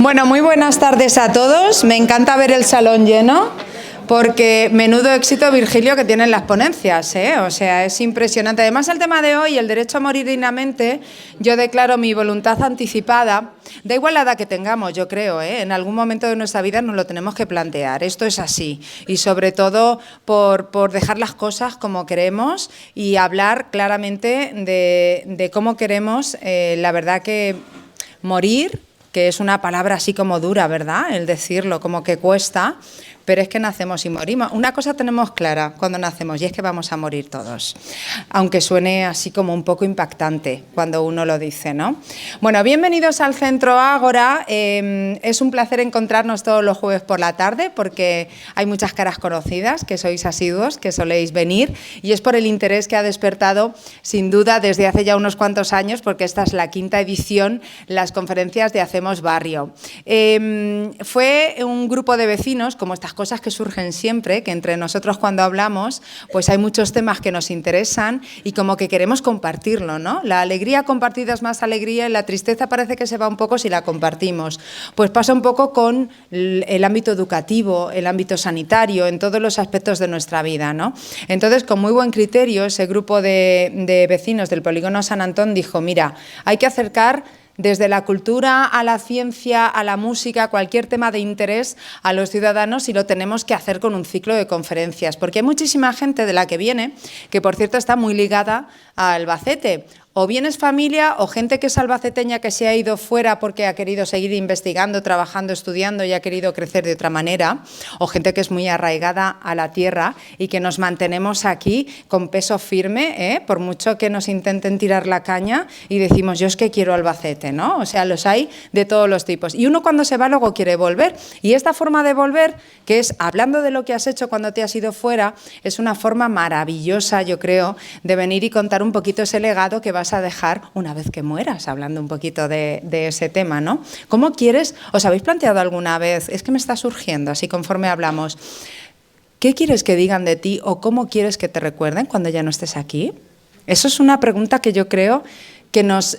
Bueno, muy buenas tardes a todos. Me encanta ver el salón lleno porque menudo éxito, Virgilio, que tienen las ponencias, ¿eh? O sea, es impresionante. Además, el tema de hoy, el derecho a morir dignamente, yo declaro mi voluntad anticipada. Da igual la edad que tengamos, yo creo, ¿eh? En algún momento de nuestra vida nos lo tenemos que plantear. Esto es así. Y sobre todo por dejar las cosas como queremos y hablar claramente de cómo queremos, la verdad que morir, que es una palabra así como dura, ¿verdad? El decirlo, como que cuesta, pero es que nacemos y morimos. Una cosa tenemos clara cuando nacemos y es que vamos a morir todos, aunque suene así como un poco impactante cuando uno lo dice, ¿no? Bueno, bienvenidos al Centro Ágora. Es un placer encontrarnos todos los jueves por la tarde porque hay muchas caras conocidas, que sois asiduos, que soléis venir, y es por el interés que ha despertado, sin duda, desde hace ya unos cuantos años, porque esta es la 5ª edición, las conferencias de Hacemos Barrio. Fue un grupo de vecinos, como estas cosas que surgen siempre, que entre nosotros cuando hablamos, pues hay muchos temas que nos interesan y como que queremos compartirlo, ¿no? La alegría compartida es más alegría y la tristeza parece que se va un poco si la compartimos. Pues pasa un poco con el ámbito educativo, el ámbito sanitario, en todos los aspectos de nuestra vida, ¿no? Entonces, con muy buen criterio, ese grupo de vecinos del Polígono San Antón dijo, mira, hay que acercar desde la cultura a la ciencia, a la música, cualquier tema de interés a los ciudadanos, y lo tenemos que hacer con un ciclo de conferencias, porque hay muchísima gente de la que viene, que por cierto está muy ligada a Albacete. O bien es familia o gente que es albaceteña que se ha ido fuera porque ha querido seguir investigando, trabajando, estudiando y ha querido crecer de otra manera, o gente que es muy arraigada a la tierra y que nos mantenemos aquí con peso firme, por mucho que nos intenten tirar la caña y decimos yo es que quiero Albacete, ¿no? O sea, los hay de todos los tipos. Y uno cuando se va luego quiere volver. Y esta forma de volver, que es hablando de lo que has hecho cuando te has ido fuera, es una forma maravillosa, yo creo, de venir y contar un poquito ese legado que vas a dejar una vez que mueras, hablando un poquito de ese tema, ¿no? ¿Cómo quieres? ¿Os habéis planteado alguna vez? Es que me está surgiendo, así conforme hablamos. ¿Qué quieres que digan de ti o cómo quieres que te recuerden cuando ya no estés aquí? Eso es una pregunta que yo creo que nos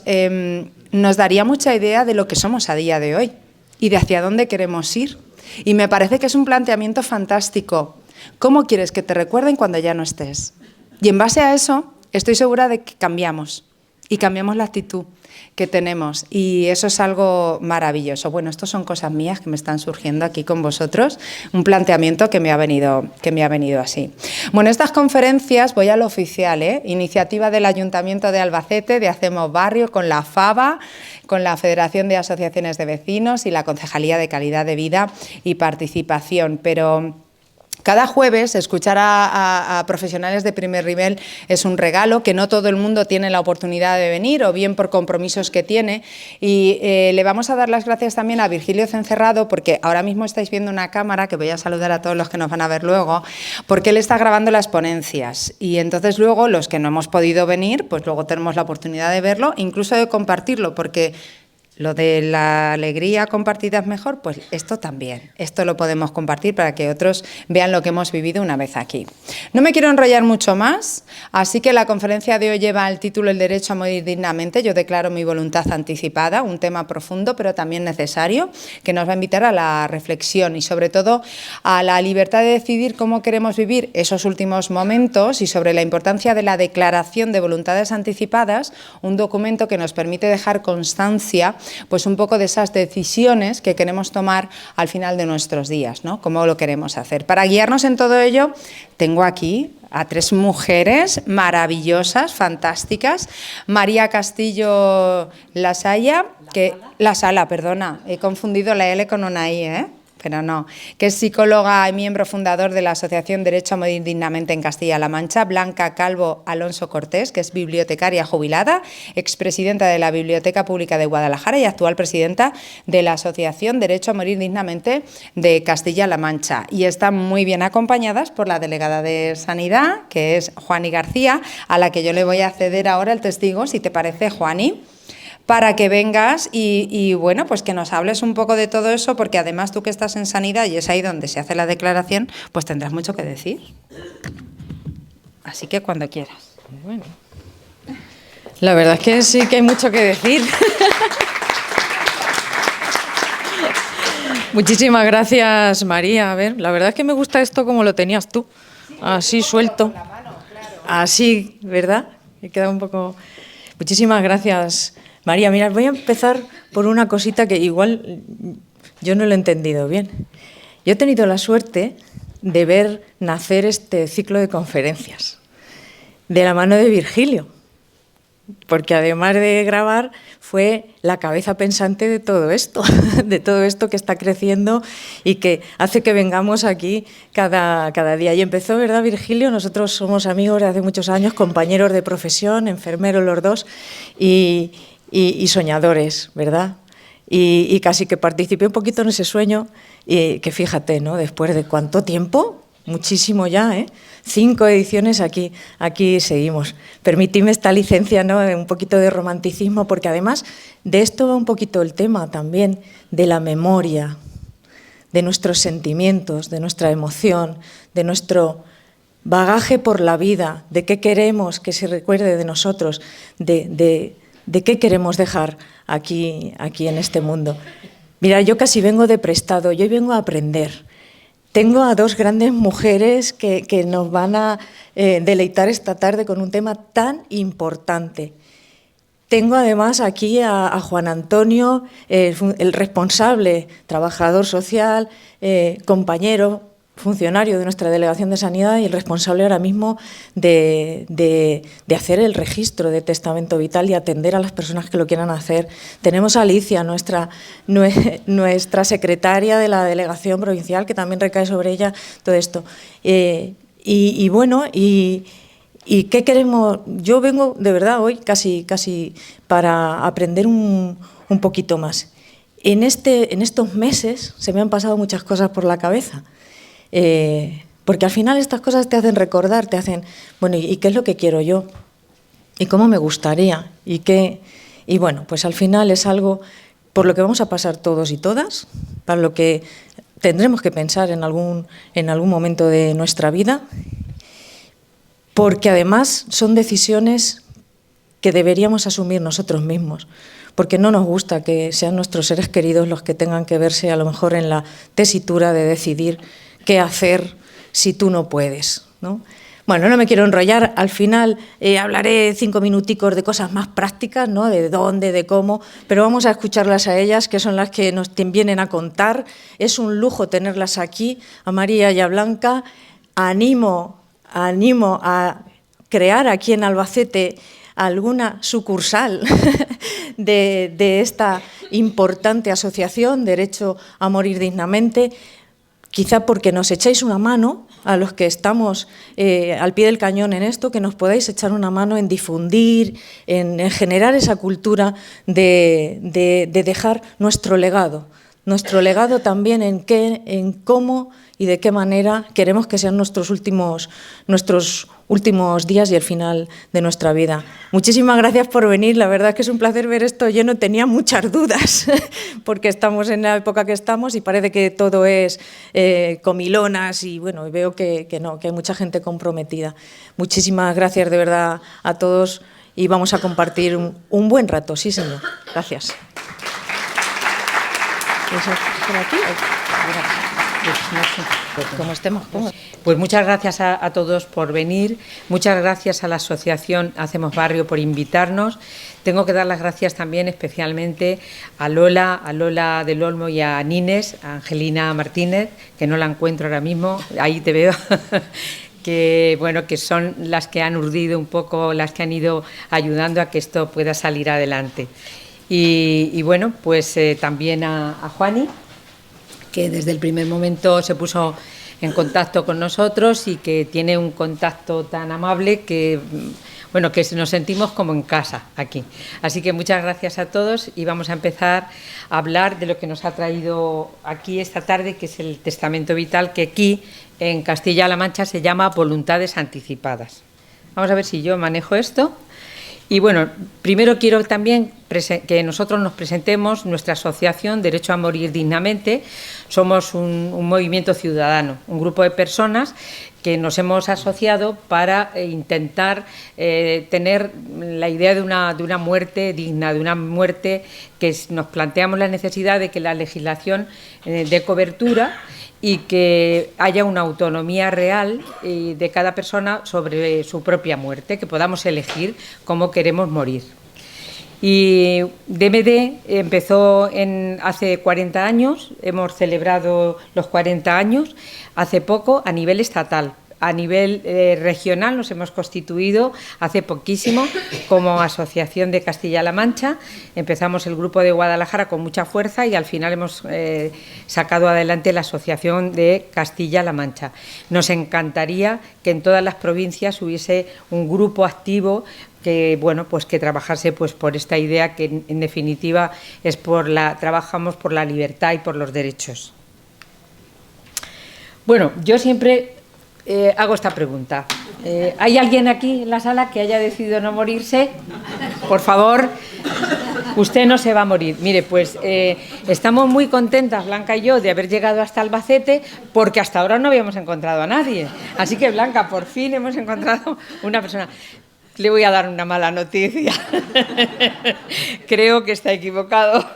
daría mucha idea de lo que somos a día de hoy y de hacia dónde queremos ir. Y me parece que es un planteamiento fantástico. ¿Cómo quieres que te recuerden cuando ya no estés? Y en base a eso, estoy segura de que cambiamos. Y cambiamos la actitud que tenemos y eso es algo maravilloso. Bueno, esto son cosas mías que me están surgiendo aquí con vosotros, un planteamiento que me ha venido así. Bueno, estas conferencias, voy a lo oficial, iniciativa del Ayuntamiento de Albacete, de Hacemos Barrio, con la FABA, con la Federación de Asociaciones de Vecinos y la Concejalía de Calidad de Vida y Participación, pero cada jueves escuchar a profesionales de primer nivel es un regalo, que no todo el mundo tiene la oportunidad de venir o bien por compromisos que tiene, y le vamos a dar las gracias también a Virgilio Cencerrado, porque ahora mismo estáis viendo una cámara, que voy a saludar a todos los que nos van a ver luego, porque él está grabando las ponencias y entonces luego los que no hemos podido venir, pues luego tenemos la oportunidad de verlo, incluso de compartirlo, porque lo de la alegría compartida es mejor, pues esto también. Esto lo podemos compartir para que otros vean lo que hemos vivido una vez aquí. No me quiero enrollar mucho más, así que la conferencia de hoy lleva el título El derecho a morir dignamente. Yo declaro mi voluntad anticipada, un tema profundo pero también necesario, que nos va a invitar a la reflexión y sobre todo a la libertad de decidir cómo queremos vivir esos últimos momentos y sobre la importancia de la declaración de voluntades anticipadas, un documento que nos permite dejar constancia pues un poco de esas decisiones que queremos tomar al final de nuestros días, ¿no? Cómo lo queremos hacer. Para guiarnos en todo ello, tengo aquí a 3 mujeres maravillosas, fantásticas. María Castillo Lasalla, perdona, he confundido la L con una I, pero no, que es psicóloga y miembro fundador de la Asociación Derecho a Morir Dignamente en Castilla-La Mancha. Blanca Calvo Alonso Cortés, que es bibliotecaria jubilada, expresidenta de la Biblioteca Pública de Guadalajara y actual presidenta de la Asociación Derecho a Morir Dignamente de Castilla-La Mancha. Y están muy bien acompañadas por la delegada de Sanidad, que es Juani García, a la que yo le voy a ceder ahora el testigo, si te parece, Juani, para que vengas y bueno, pues que nos hables un poco de todo eso, porque además tú que estás en Sanidad y es ahí donde se hace la declaración, pues tendrás mucho que decir. Así que cuando quieras. Bueno, la verdad es que sí que hay mucho que decir. Muchísimas gracias, María. A ver, la verdad es que me gusta esto como lo tenías tú, así suelto, así, ¿verdad? Me queda un poco... Muchísimas gracias, María. Mira, voy a empezar por una cosita que igual yo no lo he entendido bien. Yo he tenido la suerte de ver nacer este ciclo de conferencias de la mano de Virgilio, porque además de grabar fue la cabeza pensante de todo esto que está creciendo y que hace que vengamos aquí cada día. Y empezó, ¿verdad, Virgilio? Nosotros somos amigos de hace muchos años, compañeros de profesión, enfermeros los dos y soñadores, ¿verdad? Y casi que participé un poquito en ese sueño y que fíjate, ¿no? Después de cuánto tiempo, muchísimo ya, 5 ediciones, aquí seguimos. Permitidme esta licencia, ¿no? Un poquito de romanticismo, porque además de esto va un poquito el tema también, de la memoria, de nuestros sentimientos, de nuestra emoción, de nuestro bagaje por la vida, de qué queremos que se recuerde de nosotros, de qué queremos dejar aquí en este mundo. Mira, yo casi vengo de prestado, yo vengo a aprender. Tengo a 2 grandes mujeres que nos van a deleitar esta tarde con un tema tan importante. Tengo además aquí a Juan Antonio, el responsable, trabajador social, compañero, funcionario de nuestra Delegación de Sanidad y el responsable ahora mismo de hacer el registro de testamento vital y atender a las personas que lo quieran hacer. Tenemos a Alicia, nuestra secretaria de la Delegación Provincial, que también recae sobre ella todo esto. Bueno, ¿qué queremos? Yo vengo de verdad hoy casi para aprender un poquito más. En estos meses se me han pasado muchas cosas por la cabeza. Porque al final estas cosas te hacen recordar, te hacen, bueno, ¿y qué es lo que quiero yo? ¿Y cómo me gustaría? Y bueno, pues al final es algo por lo que vamos a pasar todos y todas, para lo que tendremos que pensar en algún momento de nuestra vida, porque además son decisiones que deberíamos asumir nosotros mismos, porque no nos gusta que sean nuestros seres queridos los que tengan que verse a lo mejor en la tesitura de decidir qué hacer si tú no puedes, ¿no? Bueno, no me quiero enrollar, al final hablaré 5 minuticos de cosas más prácticas, ¿no? De dónde, de cómo, pero vamos a escucharlas a ellas, que son las que nos vienen a contar. Es un lujo tenerlas aquí, a María y a Blanca. Animo a crear aquí en Albacete alguna sucursal de esta importante asociación, Derecho a Morir Dignamente, quizá porque nos echáis una mano a los que estamos al pie del cañón en esto, que nos podáis echar una mano en difundir, en generar esa cultura de dejar nuestro legado también en cómo y de qué manera queremos que sean nuestros últimos días y el final de nuestra vida. Muchísimas gracias por venir, la verdad es que es un placer ver esto lleno, tenía muchas dudas porque estamos en la época que estamos y parece que todo es comilonas y bueno, veo que no, que hay mucha gente comprometida. Muchísimas gracias de verdad a todos y vamos a compartir un buen rato, sí señor. Gracias. ¿Por aquí? Como estemos. Pues muchas gracias a todos por venir, muchas gracias a la Asociación Hacemos Barrio por invitarnos. Tengo que dar las gracias también especialmente a Lola del Olmo y a Nines, a Angelina Martínez, que no la encuentro ahora mismo, ahí te veo, que bueno, que son las que han urdido un poco, las que han ido ayudando a que esto pueda salir adelante. Y bueno, pues también a Juani, que desde el primer momento se puso en contacto con nosotros y que tiene un contacto tan amable que, bueno, que nos sentimos como en casa aquí. Así que muchas gracias a todos y vamos a empezar a hablar de lo que nos ha traído aquí esta tarde, que es el testamento vital, que aquí en Castilla-La Mancha se llama voluntades anticipadas. Vamos a ver si yo manejo esto. Y bueno, primero quiero también que nosotros nos presentemos, nuestra asociación Derecho a Morir Dignamente. Somos un movimiento ciudadano, un grupo de personas que nos hemos asociado para intentar tener la idea de una muerte digna, de una muerte que nos planteamos la necesidad de que la legislación dé cobertura y que haya una autonomía real de cada persona sobre su propia muerte, que podamos elegir cómo queremos morir. Y DMD empezó hace 40 años, hemos celebrado los 40 años hace poco a nivel estatal. A nivel regional nos hemos constituido hace poquísimo como Asociación de Castilla-La Mancha. Empezamos el grupo de Guadalajara con mucha fuerza y al final hemos sacado adelante la Asociación de Castilla-La Mancha. Nos encantaría que en todas las provincias hubiese un grupo activo que, bueno, pues que trabajase pues por esta idea que en definitiva es trabajamos por la libertad y por los derechos. Bueno, yo siempre hago esta pregunta. ¿Hay alguien aquí en la sala que haya decidido no morirse? Por favor, usted no se va a morir. Mire, pues estamos muy contentas, Blanca y yo, de haber llegado hasta Albacete, porque hasta ahora no habíamos encontrado a nadie. Así que, Blanca, por fin hemos encontrado una persona. Le voy a dar una mala noticia. Creo que está equivocado.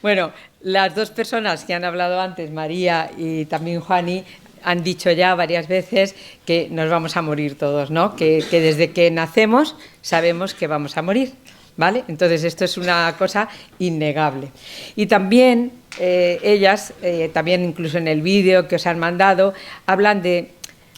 Bueno, las dos personas que han hablado antes, María y también Juani, han dicho ya varias veces que nos vamos a morir todos, ¿no? Que desde que nacemos sabemos que vamos a morir, ¿vale? Entonces esto es una cosa innegable. Y también ellas, también incluso en el vídeo que os han mandado, hablan de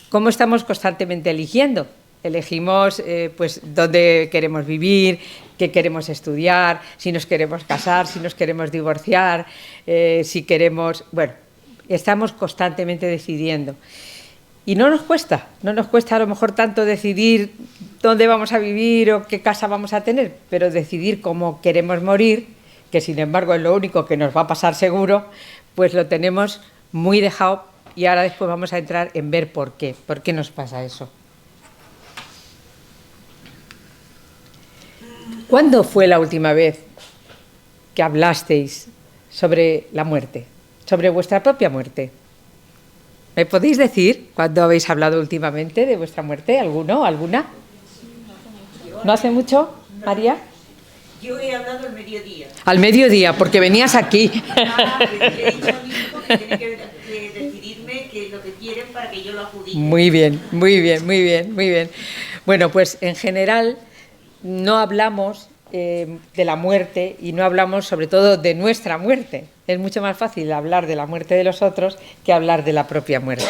cómo estamos constantemente eligiendo. Elegimos pues dónde queremos vivir, qué queremos estudiar, si nos queremos casar, si nos queremos divorciar, si queremos... Bueno, estamos constantemente decidiendo. Y no nos cuesta a lo mejor tanto decidir dónde vamos a vivir o qué casa vamos a tener, pero decidir cómo queremos morir, que sin embargo es lo único que nos va a pasar seguro, pues lo tenemos muy dejado y ahora después vamos a entrar en ver por qué nos pasa eso. ¿Cuándo fue la última vez que hablasteis sobre la muerte? Sobre vuestra propia muerte. ¿Me podéis decir cuándo habéis hablado últimamente de vuestra muerte? ¿Alguno? ¿Alguna? ¿No hace mucho, María? Yo he hablado al mediodía. Al mediodía, porque venías aquí. Le he dicho a mi hijo que tiene que decidirme qué es lo que quieren para que yo lo adjudique. Muy bien, muy bien, muy bien, muy bien. Bueno, pues en general no hablamos de la muerte y no hablamos sobre todo de nuestra muerte. Es mucho más fácil hablar de la muerte de los otros que hablar de la propia muerte.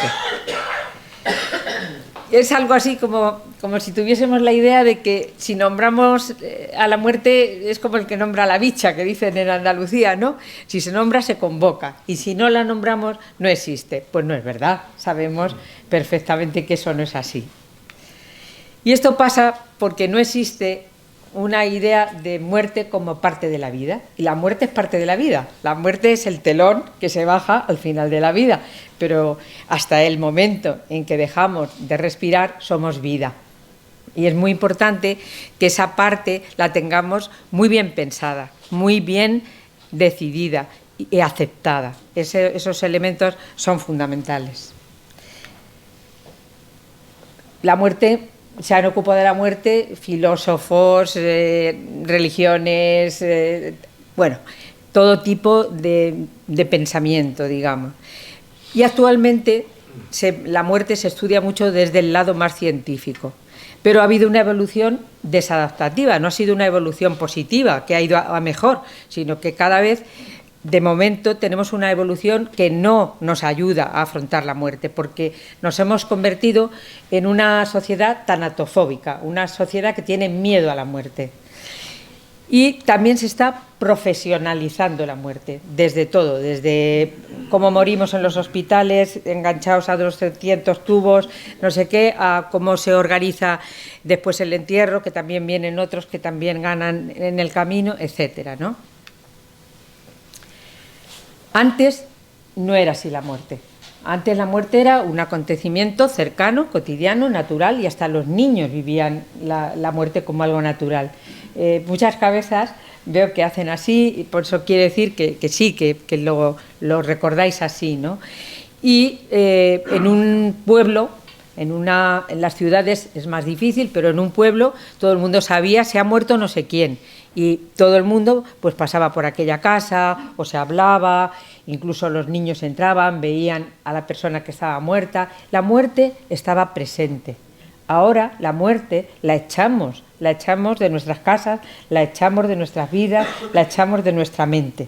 Es algo así como si tuviésemos la idea de que si nombramos a la muerte es como el que nombra a la bicha, que dicen en Andalucía, ¿no? Si se nombra se convoca y si no la nombramos no existe. Pues no es verdad, sabemos perfectamente que eso no es así. Y esto pasa porque no existe una idea de muerte como parte de la vida. Y la muerte es parte de la vida. La muerte es el telón que se baja al final de la vida. Pero hasta el momento en que dejamos de respirar, somos vida. Y es muy importante que esa parte la tengamos muy bien pensada, muy bien decidida y aceptada. Esos elementos son fundamentales. La muerte... Se han ocupado de la muerte filósofos, religiones, bueno, todo tipo de pensamiento, digamos. Y actualmente la muerte se estudia mucho desde el lado más científico, pero ha habido una evolución desadaptativa, no ha sido una evolución positiva, que ha ido a mejor, sino que cada vez... De momento tenemos una evolución que no nos ayuda a afrontar la muerte porque nos hemos convertido en una sociedad tanatofóbica, una sociedad que tiene miedo a la muerte. Y también se está profesionalizando la muerte, desde todo, desde cómo morimos en los hospitales, enganchados a 200 tubos, no sé qué, a cómo se organiza después el entierro, que también vienen otros que también ganan en el camino, etcétera, ¿no? Antes no era así la muerte. Antes la muerte era un acontecimiento cercano, cotidiano, natural, y hasta los niños vivían la muerte como algo natural. Muchas cabezas veo que hacen así, y por eso quiere decir que sí, que lo recordáis así, ¿no? Y en un pueblo, en las ciudades es más difícil, pero en un pueblo todo el mundo sabía se ha muerto no sé quién, y todo el mundo pues pasaba por aquella casa o se hablaba, incluso los niños entraban, veían a la persona que estaba muerta. La muerte estaba presente. Ahora la muerte la echamos de nuestras casas, la echamos de nuestras vidas, la echamos de nuestra mente.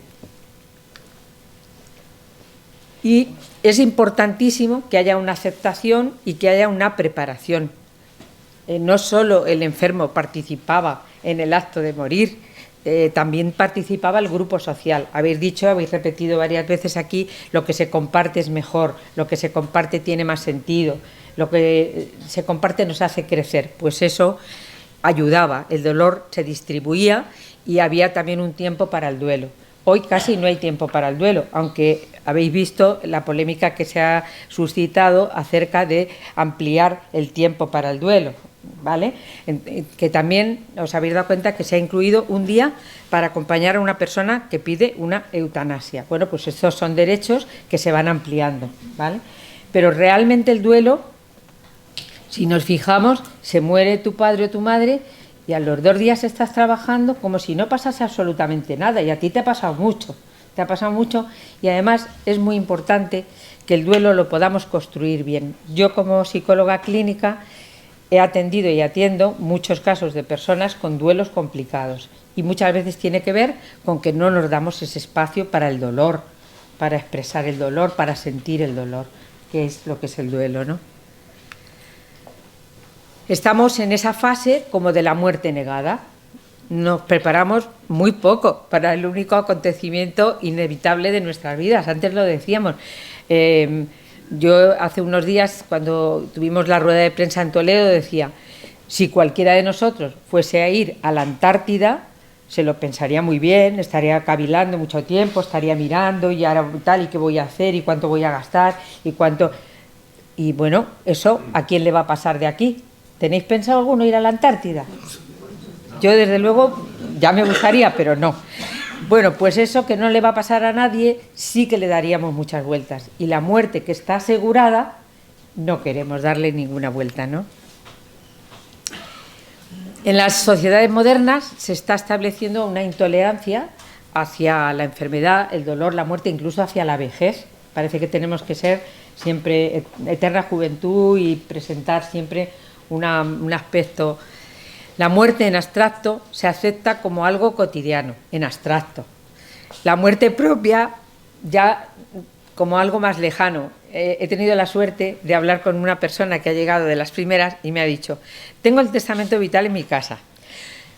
Y es importantísimo que haya una aceptación y que haya una preparación. No solo el enfermo participaba en el acto de morir, también participaba el grupo social. Habéis repetido varias veces aquí, lo que se comparte es mejor, lo que se comparte tiene más sentido, lo que se comparte nos hace crecer. Pues eso ayudaba, el dolor se distribuía y había también un tiempo para el duelo. Hoy casi no hay tiempo para el duelo, aunque habéis visto la polémica que se ha suscitado acerca de ampliar el tiempo para el duelo, ¿vale? Que también os habéis dado cuenta que se ha incluido un día para acompañar a una persona que pide una eutanasia. Bueno, pues estos son derechos que se van ampliando, ¿vale? Pero realmente el duelo, si nos fijamos, se muere tu padre o tu madre y a los 2 días estás trabajando como si no pasase absolutamente nada, y a ti te ha pasado mucho y además es muy importante que el duelo lo podamos construir bien. Yo como psicóloga clínica he atendido y atiendo muchos casos de personas con duelos complicados y muchas veces tiene que ver con que no nos damos ese espacio para el dolor, para expresar el dolor, para sentir el dolor, que es lo que es el duelo, ¿no? Estamos en esa fase como de la muerte negada. Nos preparamos muy poco para el único acontecimiento inevitable de nuestras vidas. Antes lo decíamos. Yo hace unos días, cuando tuvimos la rueda de prensa en Toledo, decía, si cualquiera de nosotros fuese a ir a la Antártida, se lo pensaría muy bien, estaría cavilando mucho tiempo, estaría mirando y ahora tal, y qué voy a hacer, y cuánto voy a gastar, y cuánto... Y bueno, eso, ¿a quién le va a pasar de aquí? ¿Tenéis pensado alguno ir a la Antártida? Yo, desde luego, ya me gustaría, pero no. Bueno, pues eso que no le va a pasar a nadie, sí que le daríamos muchas vueltas. Y la muerte que está asegurada, no queremos darle ninguna vuelta, ¿no? En las sociedades modernas se está estableciendo una intolerancia hacia la enfermedad, el dolor, la muerte, incluso hacia la vejez. Parece que tenemos que ser siempre eterna juventud y presentar siempre un aspecto. La muerte en abstracto se acepta como algo cotidiano, en abstracto. La muerte propia ya como algo más lejano. He tenido la suerte de hablar con una persona que ha llegado de las primeras y me ha dicho, tengo el testamento vital en mi casa.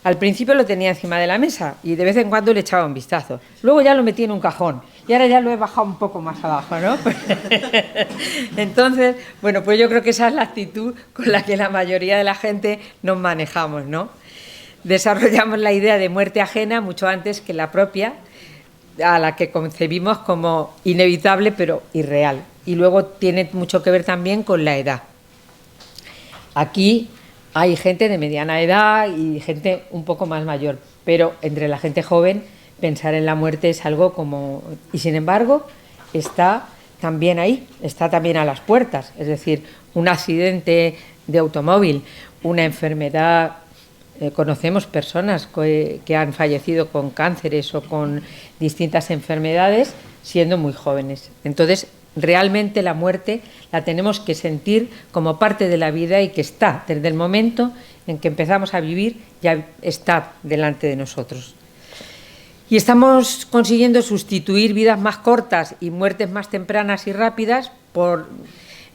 Al principio lo tenía encima de la mesa y de vez en cuando le echaba un vistazo. Luego ya lo metí en un cajón y ahora ya lo he bajado un poco más abajo, ¿no? Entonces, bueno, pues yo creo que esa es la actitud con la que la mayoría de la gente nos manejamos, ¿no? Desarrollamos la idea de muerte ajena mucho antes que la propia, a la que concebimos como inevitable pero irreal. Y luego tiene mucho que ver también con la edad. Aquí hay gente de mediana edad y gente un poco más mayor, pero entre la gente joven pensar en la muerte es algo como... Y sin embargo está también ahí, está también a las puertas, es decir, un accidente de automóvil, una enfermedad, conocemos personas que han fallecido con cánceres o con distintas enfermedades siendo muy jóvenes. Entonces, realmente la muerte la tenemos que sentir como parte de la vida y que está, desde el momento en que empezamos a vivir, ya está delante de nosotros. Y estamos consiguiendo sustituir vidas más cortas y muertes más tempranas y rápidas por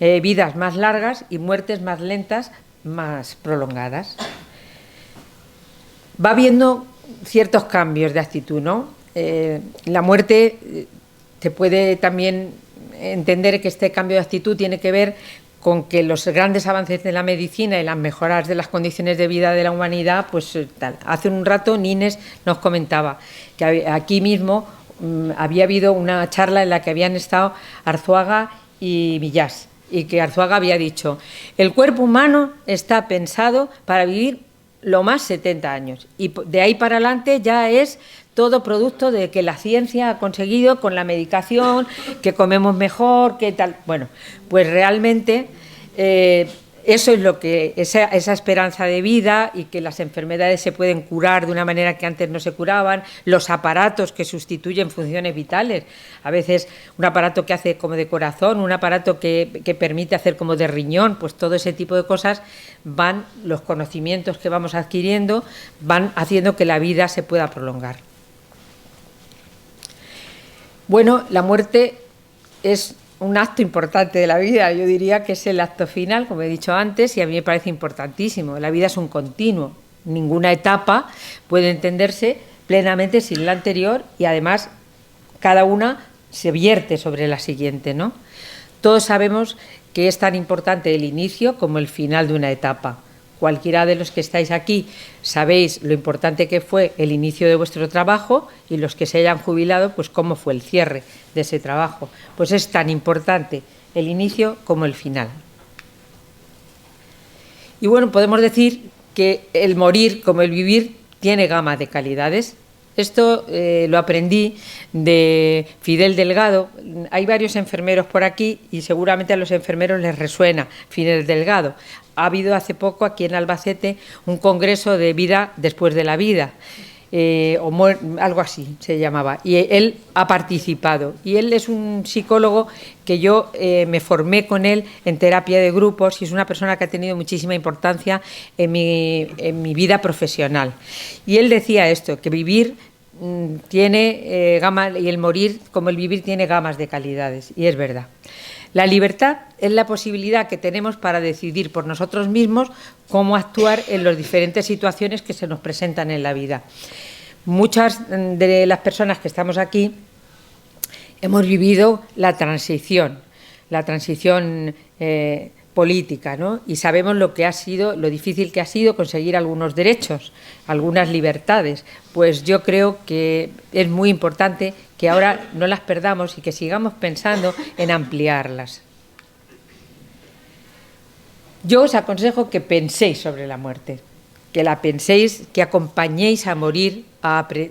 vidas más largas y muertes más lentas, más prolongadas. Va habiendo ciertos cambios de actitud, ¿no? La muerte se puede también entender que este cambio de actitud tiene que ver con que los grandes avances de la medicina y las mejoras de las condiciones de vida de la humanidad, pues tal. Hace un rato Nines nos comentaba que aquí mismo había habido una charla en la que habían estado Arzuaga y Millás, y que Arzuaga había dicho, el cuerpo humano está pensado para vivir lo más 70 años. Y de ahí para adelante ya es todo producto de que la ciencia ha conseguido con la medicación, que comemos mejor, que tal. Bueno, pues realmente eso es lo que, esa esperanza de vida y que las enfermedades se pueden curar de una manera que antes no se curaban, los aparatos que sustituyen funciones vitales, a veces un aparato que hace como de corazón, un aparato que permite hacer como de riñón, pues todo ese tipo de cosas los conocimientos que vamos adquiriendo van haciendo que la vida se pueda prolongar. Bueno, la muerte es un acto importante de la vida, yo diría que es el acto final, como he dicho antes, y a mí me parece importantísimo. La vida es un continuo, ninguna etapa puede entenderse plenamente sin la anterior y además cada una se vierte sobre la siguiente, ¿no? Todos sabemos que es tan importante el inicio como el final de una etapa. Cualquiera de los que estáis aquí sabéis lo importante que fue el inicio de vuestro trabajo y los que se hayan jubilado, pues cómo fue el cierre de ese trabajo. Pues es tan importante el inicio como el final. Y bueno, podemos decir que el morir como el vivir tiene gama de calidades. Esto lo aprendí de Fidel Delgado. Hay varios enfermeros por aquí y seguramente a los enfermeros les resuena Fidel Delgado. Ha habido hace poco aquí en Albacete un congreso de vida después de la vida, algo así se llamaba, y él ha participado. Y él es un psicólogo que yo me formé con él en terapia de grupos y es una persona que ha tenido muchísima importancia en mi vida profesional. Y él decía esto, que vivir tiene gama y el morir como el vivir tiene gamas de calidades, y es verdad. La libertad es la posibilidad que tenemos para decidir por nosotros mismos cómo actuar en las diferentes situaciones que se nos presentan en la vida. Muchas de las personas que estamos aquí hemos vivido la transición política, ¿no? Y sabemos lo que ha sido, lo difícil que ha sido conseguir algunos derechos, algunas libertades. Pues yo creo que es muy importante que ahora no las perdamos y que sigamos pensando en ampliarlas. Yo os aconsejo que penséis sobre la muerte, que la penséis, que acompañéis a morir,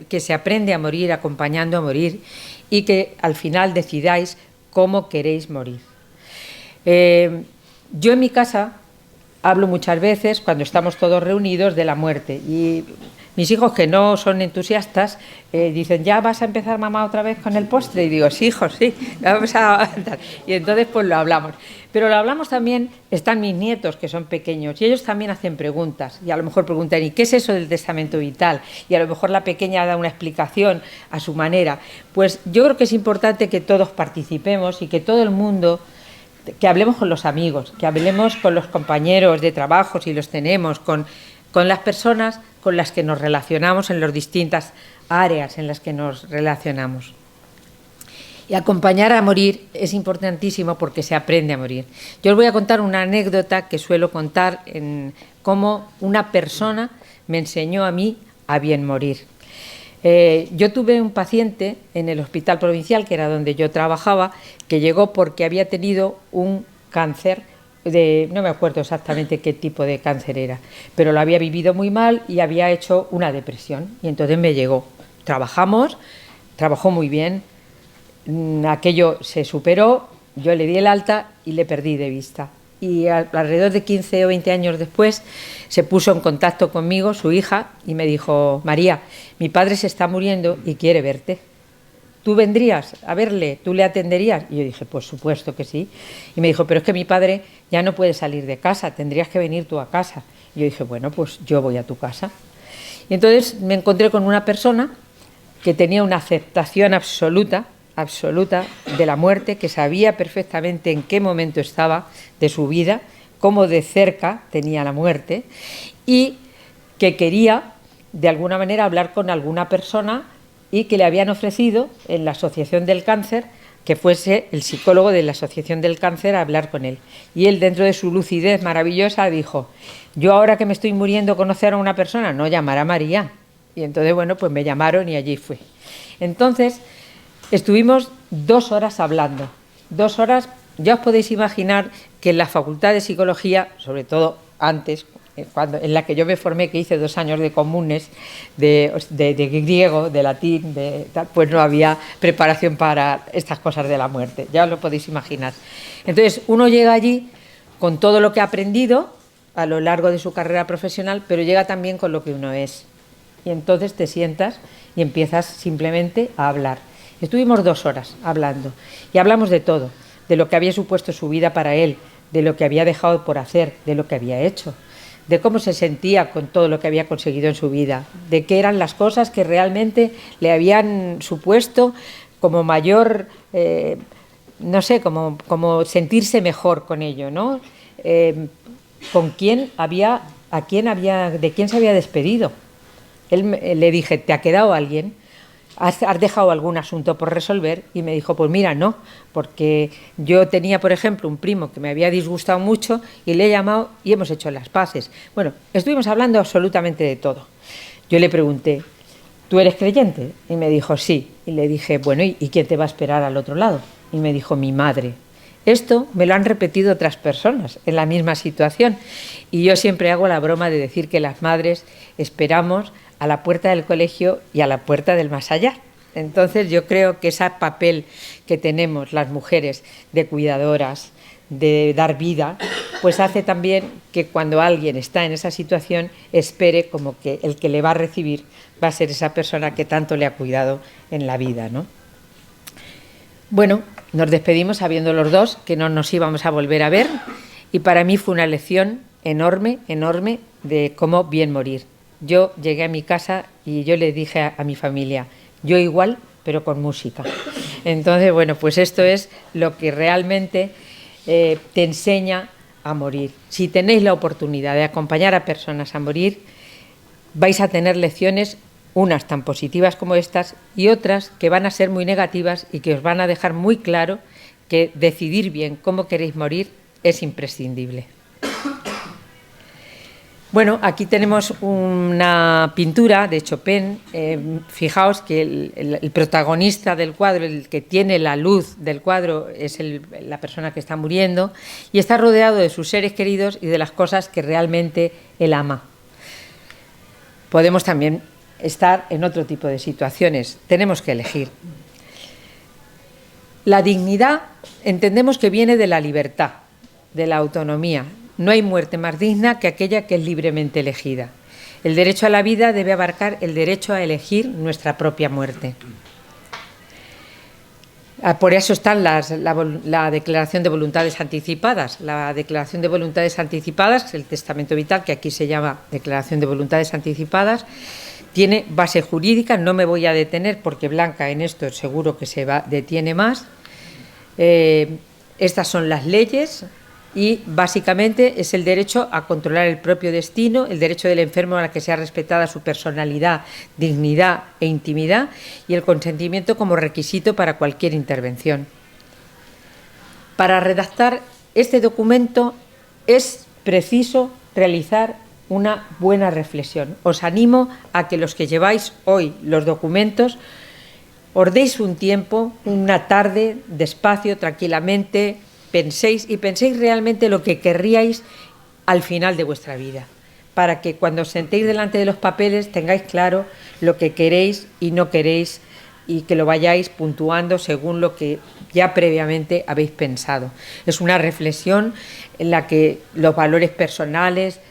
que se aprende a morir acompañando a morir y que al final decidáis cómo queréis morir. Yo en mi casa hablo muchas veces, cuando estamos todos reunidos, de la muerte. Y mis hijos, que no son entusiastas, dicen, ¿ya vas a empezar, mamá, otra vez con el postre? Y digo, sí, hijo, sí, vamos a... Y entonces pues lo hablamos. Pero lo hablamos también, están mis nietos, que son pequeños, y ellos también hacen preguntas. Y a lo mejor preguntan, ¿y qué es eso del testamento vital? Y a lo mejor la pequeña da una explicación a su manera. Pues yo creo que es importante que todos participemos y que todo el mundo... que hablemos con los amigos, que hablemos con los compañeros de trabajo, si los tenemos, con las personas con las que nos relacionamos en las distintas áreas en las que nos relacionamos. Y acompañar a morir es importantísimo porque se aprende a morir. Yo os voy a contar una anécdota que suelo contar en cómo una persona me enseñó a mí a bien morir. Yo tuve un paciente en el hospital provincial, que era donde yo trabajaba, que llegó porque había tenido un cáncer, no me acuerdo exactamente qué tipo de cáncer era, pero lo había vivido muy mal y había hecho una depresión. Y entonces me llegó. Trabajó muy bien, aquello se superó, yo le di el alta y le perdí de vista. Y alrededor de 15 o 20 años después se puso en contacto conmigo su hija y me dijo, María, mi padre se está muriendo y quiere verte. ¿Tú vendrías a verle? ¿Tú le atenderías? Y yo dije, por supuesto que sí. Y me dijo, pero es que mi padre ya no puede salir de casa, tendrías que venir tú a casa. Y yo dije, bueno, pues yo voy a tu casa. Y entonces me encontré con una persona que tenía una aceptación absoluta de la muerte, que sabía perfectamente en qué momento estaba de su vida, cómo de cerca tenía la muerte y que quería de alguna manera hablar con alguna persona y que le habían ofrecido en la Asociación del Cáncer que fuese el psicólogo de la Asociación del Cáncer a hablar con él. Y él, dentro de su lucidez maravillosa, dijo, yo ahora que me estoy muriendo conocer a una persona, no, llamar a María. Y entonces, bueno, pues me llamaron y allí fui. Entonces estuvimos 2 horas hablando, 2 horas. Ya os podéis imaginar que en la Facultad de Psicología, sobre todo antes, en la que yo me formé, que hice 2 años de comunes, de griego, de latín, pues no había preparación para estas cosas de la muerte, ya os lo podéis imaginar. Entonces uno llega allí con todo lo que ha aprendido a lo largo de su carrera profesional, pero llega también con lo que uno es. Y entonces te sientas y empiezas simplemente a hablar. Estuvimos 2 horas hablando y hablamos de todo, de lo que había supuesto su vida para él, de lo que había dejado por hacer, de lo que había hecho, de cómo se sentía con todo lo que había conseguido en su vida, de qué eran las cosas que realmente le habían supuesto como mayor, no sé, como sentirse mejor con ello, ¿no? De quién se había despedido. Le dije, ¿te ha quedado alguien? ¿Has dejado algún asunto por resolver? Y me dijo, pues mira, no, porque yo tenía, por ejemplo, un primo que me había disgustado mucho y le he llamado y hemos hecho las paces. Bueno, estuvimos hablando absolutamente de todo. Yo le pregunté, ¿tú eres creyente? Y me dijo, sí. Y le dije, bueno, ¿y quién te va a esperar al otro lado? Y me dijo, mi madre. Esto me lo han repetido otras personas en la misma situación. Y yo siempre hago la broma de decir que las madres esperamos a la puerta del colegio y a la puerta del más allá. Entonces yo creo que ese papel que tenemos las mujeres de cuidadoras, de dar vida, pues hace también que cuando alguien está en esa situación espere como que el que le va a recibir va a ser esa persona que tanto le ha cuidado en la vida, ¿no? Bueno, nos despedimos sabiendo los dos que no nos íbamos a volver a ver y para mí fue una lección enorme, enorme de cómo bien morir. Yo llegué a mi casa y yo le dije a mi familia, yo igual, pero con música. Entonces, bueno, pues esto es lo que realmente te enseña a morir. Si tenéis la oportunidad de acompañar a personas a morir, vais a tener lecciones, unas tan positivas como estas y otras que van a ser muy negativas y que os van a dejar muy claro que decidir bien cómo queréis morir es imprescindible. Bueno, aquí tenemos una pintura de Chopin. Fijaos que el protagonista del cuadro, el que tiene la luz del cuadro, es la persona que está muriendo y está rodeado de sus seres queridos y de las cosas que realmente él ama. Podemos también estar en otro tipo de situaciones. Tenemos que elegir. La dignidad entendemos que viene de la libertad, de la autonomía. No hay muerte más digna que aquella que es libremente elegida. El derecho a la vida debe abarcar el derecho a elegir nuestra propia muerte. Por eso están la declaración de voluntades anticipadas. La declaración de voluntades anticipadas, el testamento vital, que aquí se llama declaración de voluntades anticipadas, tiene base jurídica. No me voy a detener porque Blanca en esto seguro que se detiene más. Estas son las leyes. Y básicamente es el derecho a controlar el propio destino, el derecho del enfermo a la que sea respetada su personalidad, dignidad e intimidad y el consentimiento como requisito para cualquier intervención. Para redactar este documento es preciso realizar una buena reflexión. Os animo a que los que lleváis hoy los documentos os deis un tiempo, una tarde, despacio, tranquilamente, penséis realmente lo que querríais al final de vuestra vida, para que cuando os sentéis delante de los papeles tengáis claro lo que queréis y no queréis y que lo vayáis puntuando según lo que ya previamente habéis pensado. Es una reflexión en la que los valores personales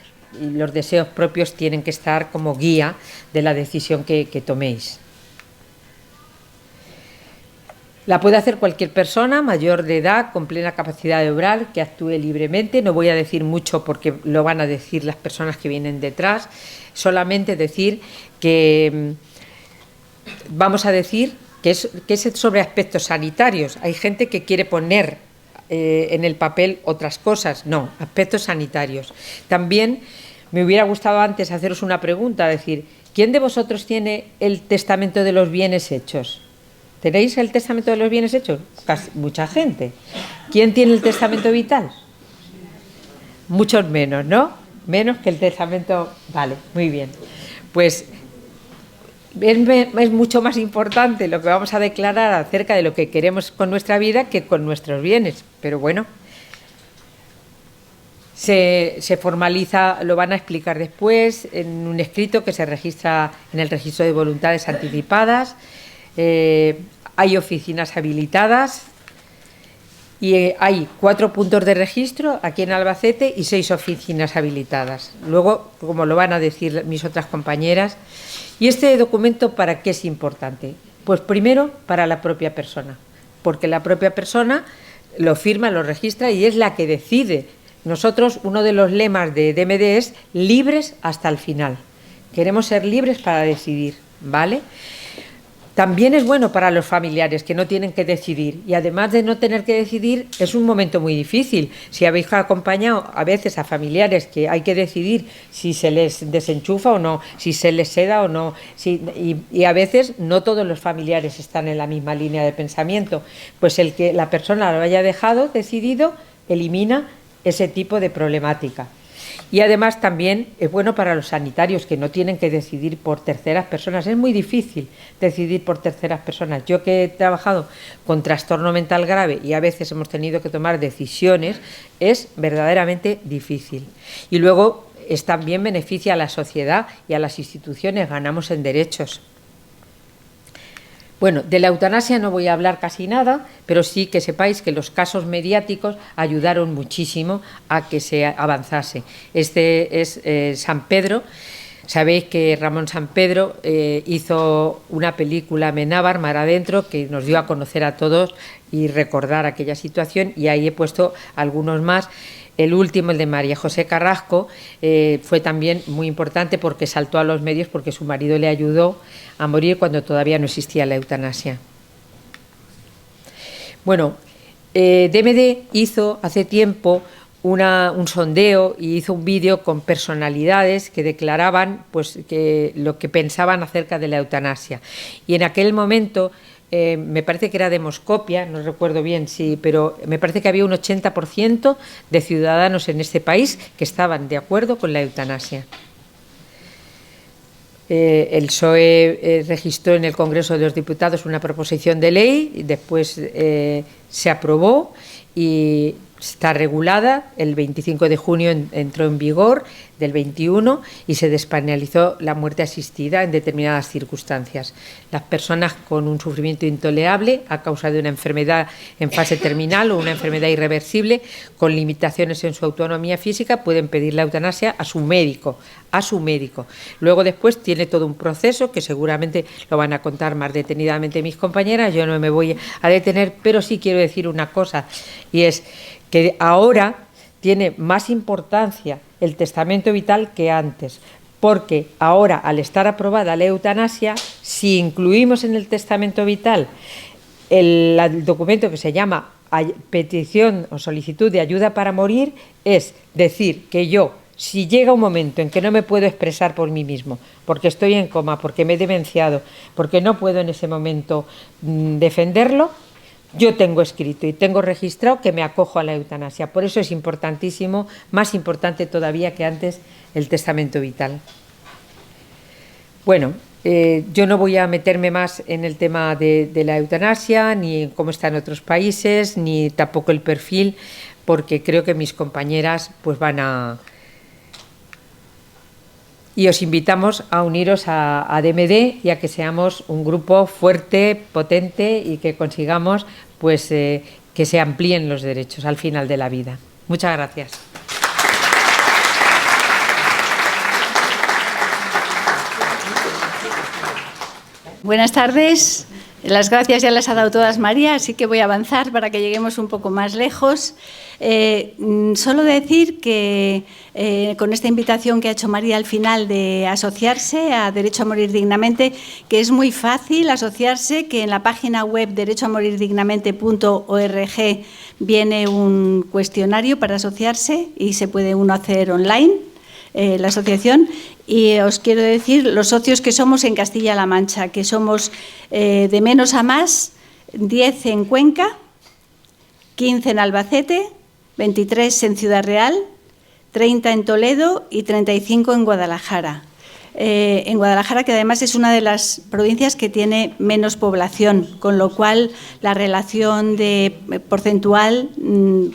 y los deseos propios tienen que estar como guía de la decisión que toméis. La puede hacer cualquier persona mayor de edad, con plena capacidad de obrar, que actúe libremente. No voy a decir mucho porque lo van a decir las personas que vienen detrás. Solamente decir que vamos a decir que es sobre aspectos sanitarios. Hay gente que quiere poner en el papel otras cosas. No, aspectos sanitarios. También me hubiera gustado antes haceros una pregunta, decir, ¿quién de vosotros tiene el testamento de los bienes hechos? ¿Tenéis el testamento de los bienes hechos? Casi, mucha gente. ¿Quién tiene el testamento vital? Muchos menos, ¿no? Menos que el testamento... Vale, muy bien. Pues es mucho más importante lo que vamos a declarar acerca de lo que queremos con nuestra vida que con nuestros bienes. Pero bueno, Se formaliza, lo van a explicar después, en un escrito que se registra en el registro de voluntades anticipadas. Hay oficinas habilitadas y hay 4 puntos de registro aquí en Albacete y 6 oficinas habilitadas. Luego, como lo van a decir mis otras compañeras. ¿Y este documento para qué es importante? Pues primero para la propia persona, porque la propia persona lo firma, lo registra y es la que decide. Nosotros, uno de los lemas de DMD es libres hasta el final. Queremos ser libres para decidir, ¿vale? También es bueno para los familiares que no tienen que decidir y además de no tener que decidir es un momento muy difícil. Si habéis acompañado a veces a familiares que hay que decidir si se les desenchufa o no, si se les seda o no, y a veces no todos los familiares están en la misma línea de pensamiento, pues el que la persona lo haya dejado decidido elimina ese tipo de problemática. Y además también es bueno para los sanitarios que no tienen que decidir por terceras personas. Es muy difícil decidir por terceras personas. Yo que he trabajado con trastorno mental grave y a veces hemos tenido que tomar decisiones, es verdaderamente difícil. Y luego también beneficia a la sociedad y a las instituciones, ganamos en derechos. Bueno, de la eutanasia no voy a hablar casi nada, pero sí que sepáis que los casos mediáticos ayudaron muchísimo a que se avanzase. Este es San Pedro. Sabéis que Ramón San Pedro hizo una película Amenábar, Mar Adentro, que nos dio a conocer a todos y recordar aquella situación, y ahí he puesto algunos más. El último, el de María José Carrasco, fue también muy importante porque saltó a los medios porque su marido le ayudó a morir cuando todavía no existía la eutanasia. Bueno, DMD hizo hace tiempo un sondeo y hizo un vídeo con personalidades que declaraban pues, que lo que pensaban acerca de la eutanasia. Y en aquel momento me parece que era Demoscopia, no recuerdo bien, sí, pero me parece que había un 80% de ciudadanos en este país que estaban de acuerdo con la eutanasia. El PSOE registró en el Congreso de los Diputados una proposición de ley, y después se aprobó y está regulada. El 25 de junio entró en vigor del 21 y se despenalizó la muerte asistida en determinadas circunstancias. Las personas con un sufrimiento intolerable a causa de una enfermedad en fase terminal o una enfermedad irreversible con limitaciones en su autonomía física pueden pedir la eutanasia a su médico. Luego después tiene todo un proceso que seguramente lo van a contar más detenidamente mis compañeras, yo no me voy a detener, pero sí quiero decir una cosa, y es que ahora tiene más importancia el testamento vital que antes, porque ahora, al estar aprobada la eutanasia, si incluimos en el testamento vital el documento que se llama petición o solicitud de ayuda para morir, es decir que yo, si llega un momento en que no me puedo expresar por mí mismo, porque estoy en coma, porque me he demenciado, porque no puedo en ese momento defenderlo, yo tengo escrito y tengo registrado que me acojo a la eutanasia. Por eso es importantísimo, más importante todavía que antes, el testamento vital. Bueno, yo no voy a meterme más en el tema de la eutanasia, ni en cómo está en otros países, ni tampoco el perfil, porque creo que mis compañeras pues van a... Y os invitamos a uniros a DMD y a que seamos un grupo fuerte, potente y que consigamos pues, que se amplíen los derechos al final de la vida. Muchas gracias. Buenas tardes. Las gracias ya las ha dado todas María, así que voy a avanzar para que lleguemos un poco más lejos. Solo decir que con esta invitación que ha hecho María al final de asociarse a Derecho a Morir Dignamente, que es muy fácil asociarse, que en la página web derechoamorirdignamente.org viene un cuestionario para asociarse y se puede uno hacer online. La asociación, y os quiero decir los socios que somos en Castilla-La Mancha, que somos de menos a más, 10 en Cuenca, 15 en Albacete, 23 en Ciudad Real, 30 en Toledo y 35 en Guadalajara. en Guadalajara, que además es una de las provincias que tiene menos población, con lo cual la relación porcentual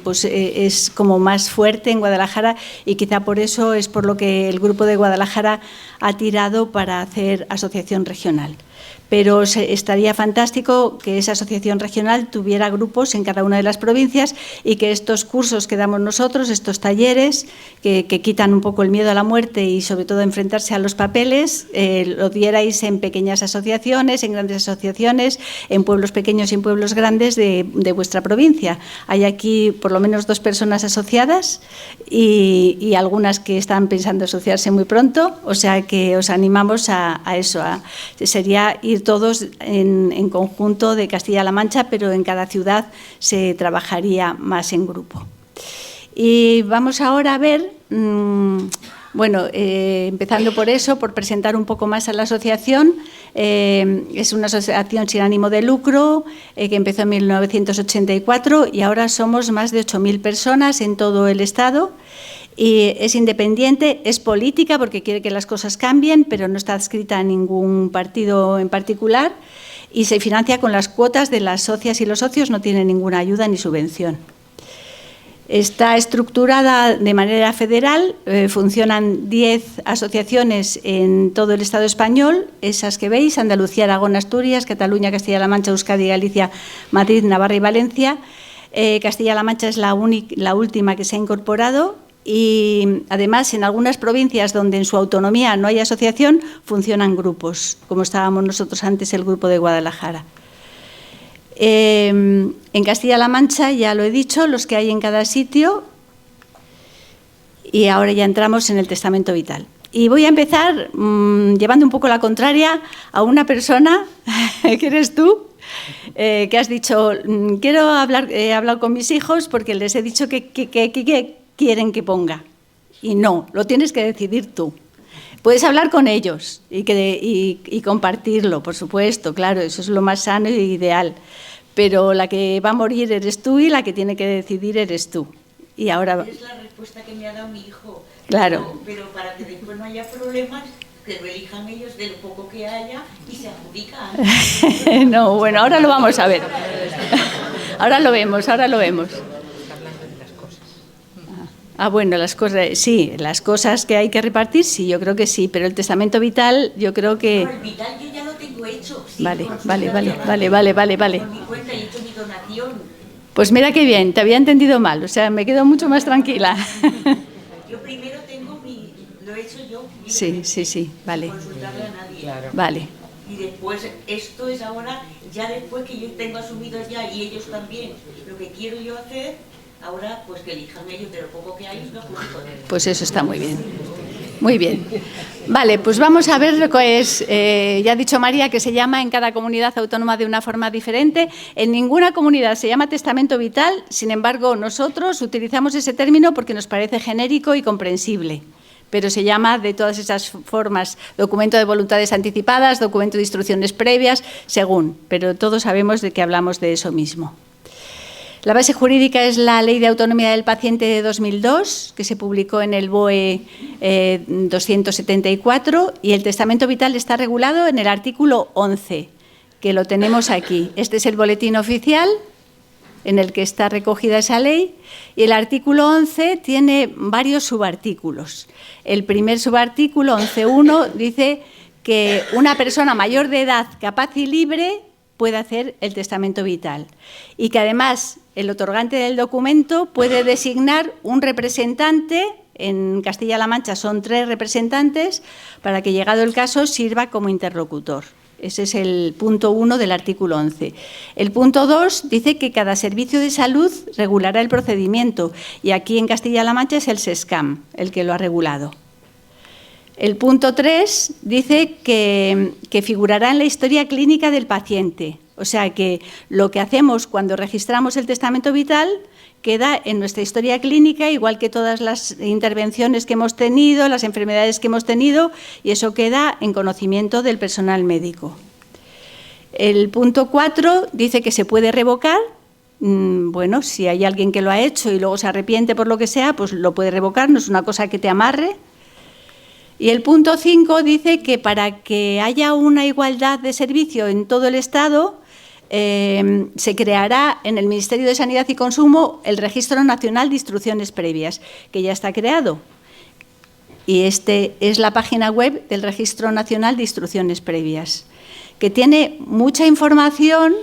pues, es como más fuerte en Guadalajara, y quizá por eso es por lo que el Grupo de Guadalajara ha tirado para hacer asociación regional. Pero estaría fantástico que esa asociación regional tuviera grupos en cada una de las provincias y que estos cursos que damos nosotros, estos talleres que quitan un poco el miedo a la muerte y sobre todo enfrentarse a los papeles, lo dierais en pequeñas asociaciones, en grandes asociaciones, en pueblos pequeños y en pueblos grandes de vuestra provincia. Hay aquí por lo menos 2 personas asociadas y algunas que están pensando asociarse muy pronto, o sea que os animamos a eso, sería ir todos en conjunto de Castilla-La Mancha, pero en cada ciudad se trabajaría más en grupo. Y vamos ahora a ver, bueno, empezando por eso, por presentar un poco más a la asociación. Es una asociación sin ánimo de lucro que empezó en 1984 y ahora somos más de 8.000 personas en todo el Estado. Y es independiente, es política porque quiere que las cosas cambien, pero no está adscrita a ningún partido en particular y se financia con las cuotas de las socias y los socios, no tiene ninguna ayuda ni subvención. Está estructurada de manera federal, funcionan 10 asociaciones en todo el Estado español, esas que veis: Andalucía, Aragón, Asturias, Cataluña, Castilla-La Mancha, Euskadi, Galicia, Madrid, Navarra y Valencia. Castilla-La Mancha es la última que se ha incorporado. Y además en algunas provincias donde en su autonomía no hay asociación funcionan grupos, como estábamos nosotros antes, el Grupo de Guadalajara. En Castilla-La Mancha, ya lo he dicho, los que hay en cada sitio, y ahora ya entramos en el testamento vital. Y voy a empezar llevando un poco la contraria a una persona, que eres tú, que has dicho, quiero hablar, he hablado con mis hijos porque les he dicho que quieren que ponga. Y no, lo tienes que decidir tú. Puedes hablar con ellos y compartirlo, por supuesto, claro, eso es lo más sano y ideal. Pero la que va a morir eres tú y la que tiene que decidir eres tú. Y ahora... Es la respuesta que me ha dado mi hijo. Claro. Pero para que después no haya problemas, que lo elijan ellos de lo poco que haya y se adjudican. No, bueno, ahora lo vamos a ver. Ahora lo vemos. Bueno, las cosas, sí, las cosas que hay que repartir, sí, yo creo que sí, pero el testamento vital, yo creo que... No, el vital yo ya lo tengo hecho. Sí, Vale. Por mi cuenta y he hecho mi donación. Pues mira qué bien, te había entendido mal, o sea, me quedo mucho más tranquila. Yo primero tengo lo he hecho yo. Sí, vale. Sin consultarle a nadie. Claro. Vale. Y después, esto es ahora, ya después que yo tengo asumido ya, y ellos también, lo que quiero yo hacer, ahora pues que elijan ellos de lo poco que hay, lo adjudico. Pues eso está muy bien. Muy bien. Vale, pues vamos a ver lo que es, ya ha dicho María que se llama en cada comunidad autónoma de una forma diferente. En ninguna comunidad se llama testamento vital, sin embargo, nosotros utilizamos ese término porque nos parece genérico y comprensible. Pero se llama de todas esas formas: documento de voluntades anticipadas, documento de instrucciones previas, según. Pero todos sabemos de que hablamos de eso mismo. La base jurídica es la Ley de Autonomía del Paciente de 2002, que se publicó en el BOE 274, y el testamento vital está regulado en el artículo 11, que lo tenemos aquí. Este es el boletín oficial en el que está recogida esa ley, y el artículo 11 tiene varios subartículos. El primer subartículo, 11.1, dice que una persona mayor de edad, capaz y libre, puede hacer el testamento vital, y que además el otorgante del documento puede designar un representante. En Castilla-La Mancha son 3 representantes para que, llegado el caso, sirva como interlocutor. Ese es el punto 1 del artículo 11. El punto 2 dice que cada servicio de salud regulará el procedimiento, y aquí en Castilla-La Mancha es el SESCAM el que lo ha regulado. El punto 3 dice que figurará en la historia clínica del paciente. O sea que lo que hacemos cuando registramos el testamento vital queda en nuestra historia clínica, igual que todas las intervenciones que hemos tenido, las enfermedades que hemos tenido, y eso queda en conocimiento del personal médico. El punto 4 dice que se puede revocar. Bueno, si hay alguien que lo ha hecho y luego se arrepiente por lo que sea, pues lo puede revocar, no es una cosa que te amarre. Y el punto 5 dice que para que haya una igualdad de servicio en todo el Estado, se creará en el Ministerio de Sanidad y Consumo el Registro Nacional de Instrucciones Previas, que ya está creado. Y este es la página web del Registro Nacional de Instrucciones Previas, que tiene mucha información.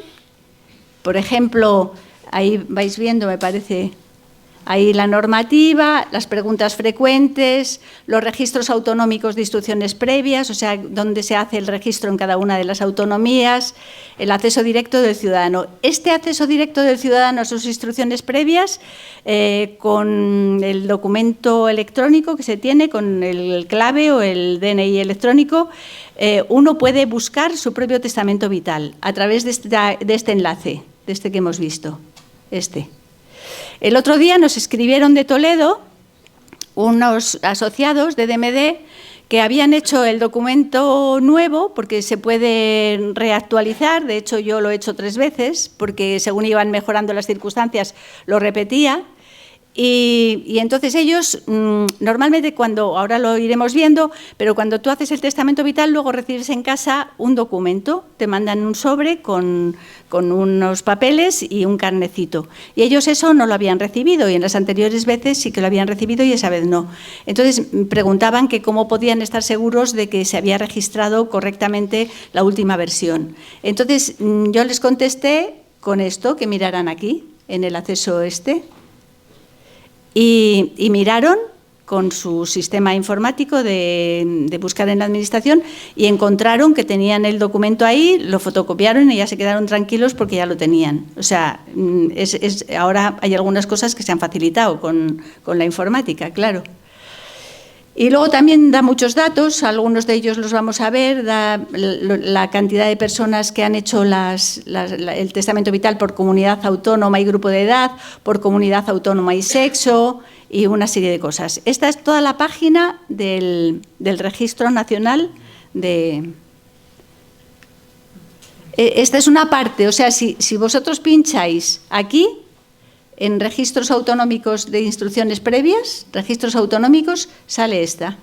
Por ejemplo, ahí vais viendo, me parece, ahí la normativa, las preguntas frecuentes, los registros autonómicos de instrucciones previas, o sea, dónde se hace el registro en cada una de las autonomías, el acceso directo del ciudadano. Este acceso directo del ciudadano a sus instrucciones previas, con el documento electrónico que se tiene, con el clave o el DNI electrónico, uno puede buscar su propio testamento vital a través de este enlace, de este que hemos visto, El otro día nos escribieron de Toledo unos asociados de DMD que habían hecho el documento nuevo, porque se puede reactualizar. De hecho, yo lo he hecho 3 veces, porque según iban mejorando las circunstancias, lo repetía. Y entonces ellos, normalmente ahora lo iremos viendo, pero cuando tú haces el testamento vital, luego recibes en casa un documento, te mandan un sobre con unos papeles y un carnecito. Y ellos eso no lo habían recibido, y en las anteriores veces sí que lo habían recibido y esa vez no. Entonces preguntaban que cómo podían estar seguros de que se había registrado correctamente la última versión. Entonces yo les contesté con esto, que miraran aquí, en el acceso y miraron con su sistema informático de buscar en la administración y encontraron que tenían el documento ahí, lo fotocopiaron y ya se quedaron tranquilos porque ya lo tenían. O sea, ahora hay algunas cosas que se han facilitado con la informática, claro. Y luego también da muchos datos, algunos de ellos los vamos a ver, da la cantidad de personas que han hecho el testamento vital por comunidad autónoma y grupo de edad, por comunidad autónoma y sexo, y una serie de cosas. Esta es toda la página del Registro Nacional de... Esta es una parte, o sea, si vosotros pincháis aquí, en registros autonómicos de instrucciones previas, registros autonómicos, sale esta,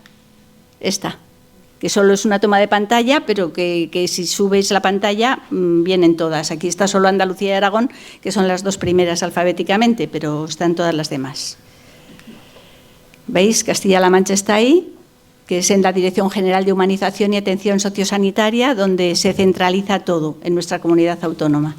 que solo es una toma de pantalla, pero que si subes la pantalla vienen todas. Aquí está solo Andalucía y Aragón, que son las 2 primeras alfabéticamente, pero están todas las demás. ¿Veis? Castilla-La Mancha está ahí, que es en la Dirección General de Humanización y Atención Sociosanitaria, donde se centraliza todo en nuestra comunidad autónoma.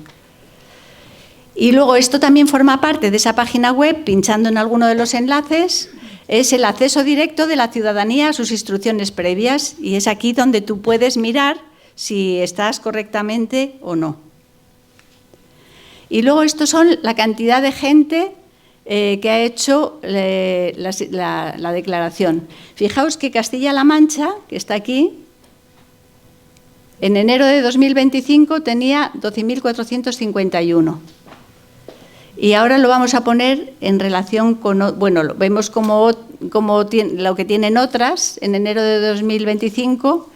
Y luego esto también forma parte de esa página web, pinchando en alguno de los enlaces, es el acceso directo de la ciudadanía a sus instrucciones previas, y es aquí donde tú puedes mirar si estás correctamente o no. Y luego estos son la cantidad de gente que ha hecho la declaración. Fijaos que Castilla-La Mancha, que está aquí, en enero de 2025 tenía 12.451. Y ahora lo vamos a poner en relación con... Bueno, vemos lo que tienen otras en enero de 2025,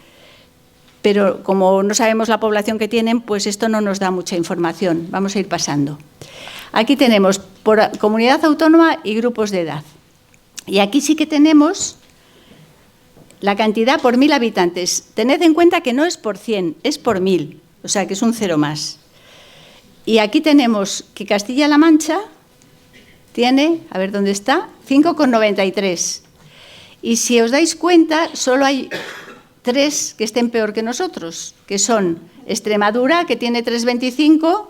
pero como no sabemos la población que tienen, pues esto no nos da mucha información. Vamos a ir pasando. Aquí tenemos por comunidad autónoma y grupos de edad. Y aquí sí que tenemos la cantidad por 1.000 habitantes. Tened en cuenta que no es por 100, es por 1.000, o sea que es un 0 más. Y aquí tenemos que Castilla-La Mancha tiene, a ver dónde está, 5,93. Y si os dais cuenta, solo hay 3 que estén peor que nosotros, que son Extremadura, que tiene 3,25,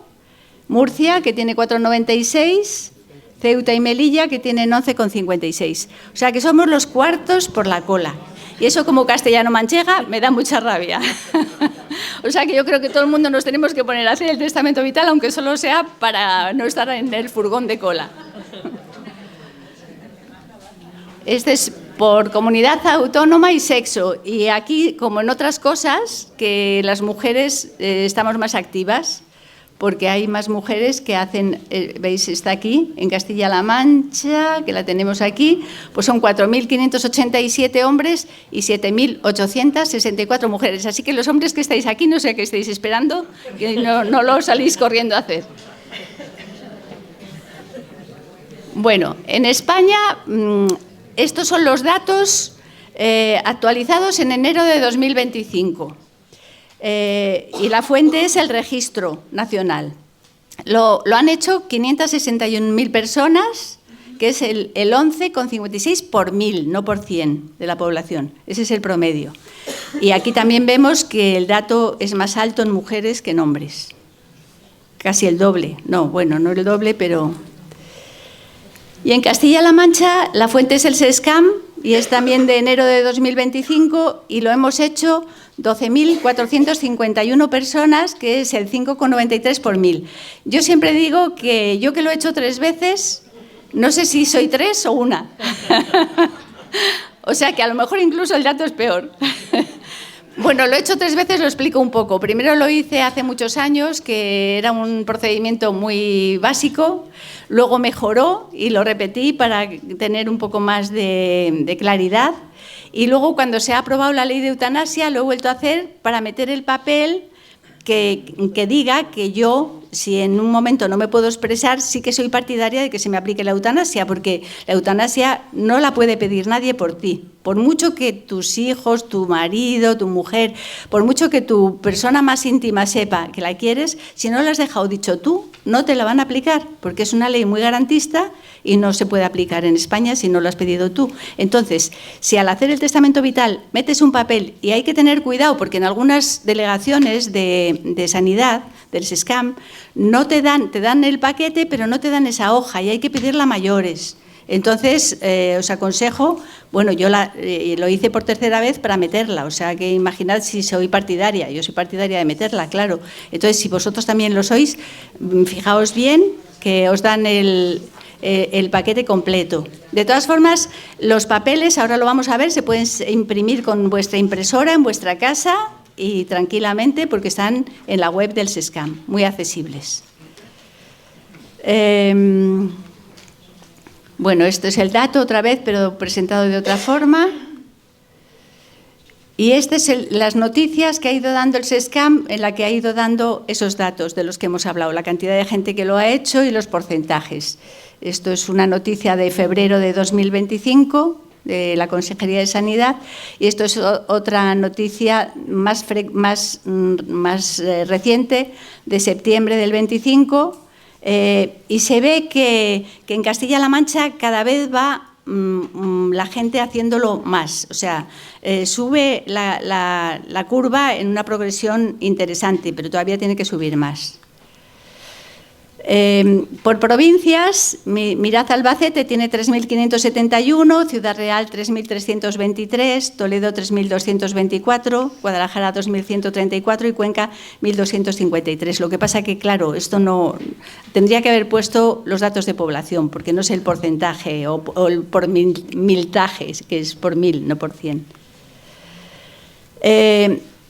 Murcia, que tiene 4,96, Ceuta y Melilla, que tienen 11,56. O sea que somos los cuartos por la cola. Y eso, como castellano-manchega, me da mucha rabia. O sea que yo creo que todo el mundo nos tenemos que poner a hacer el testamento vital, aunque solo sea para no estar en el furgón de cola. Este es por comunidad autónoma y sexo. Y aquí, como en otras cosas, que las mujeres estamos más activas, porque hay más mujeres que hacen, veis, está aquí, en Castilla-La Mancha, que la tenemos aquí, pues son 4.587 hombres y 7.864 mujeres. Así que los hombres que estáis aquí, no sé qué estáis esperando, que no lo salís corriendo a hacer. Bueno, en España, estos son los datos actualizados en enero de 2025. Y la fuente es el Registro Nacional. Lo han hecho 561.000 personas, que es el 11,56 por 1.000, no por 100 de la población. Ese es el promedio. Y aquí también vemos que el dato es más alto en mujeres que en hombres. Casi el doble. No, bueno, no el doble, pero... Y en Castilla-La Mancha la fuente es el SESCAM y es también de enero de 2025 y lo hemos hecho 12.451 personas, que es el 5,93 por 1.000. Yo siempre digo que yo que lo he hecho 3 veces, no sé si soy 3 o 1. O sea que a lo mejor incluso el dato es peor. Bueno, lo he hecho 3 veces, lo explico un poco. Primero lo hice hace muchos años, que era un procedimiento muy básico, luego mejoró y lo repetí para tener un poco más de claridad. Y luego, cuando se ha aprobado la ley de eutanasia, lo he vuelto a hacer para meter el papel que diga que yo, si en un momento no me puedo expresar, sí que soy partidaria de que se me aplique la eutanasia, porque la eutanasia no la puede pedir nadie por ti. Por mucho que tus hijos, tu marido, tu mujer, por mucho que tu persona más íntima sepa que la quieres, si no la has dejado dicho tú, no te la van a aplicar, porque es una ley muy garantista y no se puede aplicar en España si no lo has pedido tú. Entonces, si al hacer el testamento vital metes un papel, y hay que tener cuidado, porque en algunas delegaciones de sanidad, del SESCAM, no te dan el paquete, pero no te dan esa hoja y hay que pedirla a mayores. Entonces, os aconsejo, bueno, yo lo hice por 3ª vez para meterla, o sea, que imaginad si soy partidaria, yo soy partidaria de meterla, claro. Entonces, si vosotros también lo sois, fijaos bien que os dan el paquete completo. De todas formas, los papeles, ahora lo vamos a ver, se pueden imprimir con vuestra impresora en vuestra casa y tranquilamente, porque están en la web del SESCAM, muy accesibles. Bueno, esto es el dato otra vez, pero presentado de otra forma. Y estas son las noticias que ha ido dando el SESCAM, en la que ha ido dando esos datos de los que hemos hablado, la cantidad de gente que lo ha hecho y los porcentajes. Esto es una noticia de febrero de 2025, de la Consejería de Sanidad, y esto es otra noticia más reciente, de septiembre del 25, y se ve que en Castilla-La Mancha cada vez va la gente haciéndolo más, o sea, sube la curva en una progresión interesante, pero todavía tiene que subir más. Por provincias, mirad, Albacete tiene 3.571, Ciudad Real 3.323, Toledo 3.224, Guadalajara 2.134 y Cuenca 1.253. Lo que pasa que, claro, esto no tendría que haber puesto los datos de población, porque no es el porcentaje o el por miltaje, que es por 1.000, no por 100.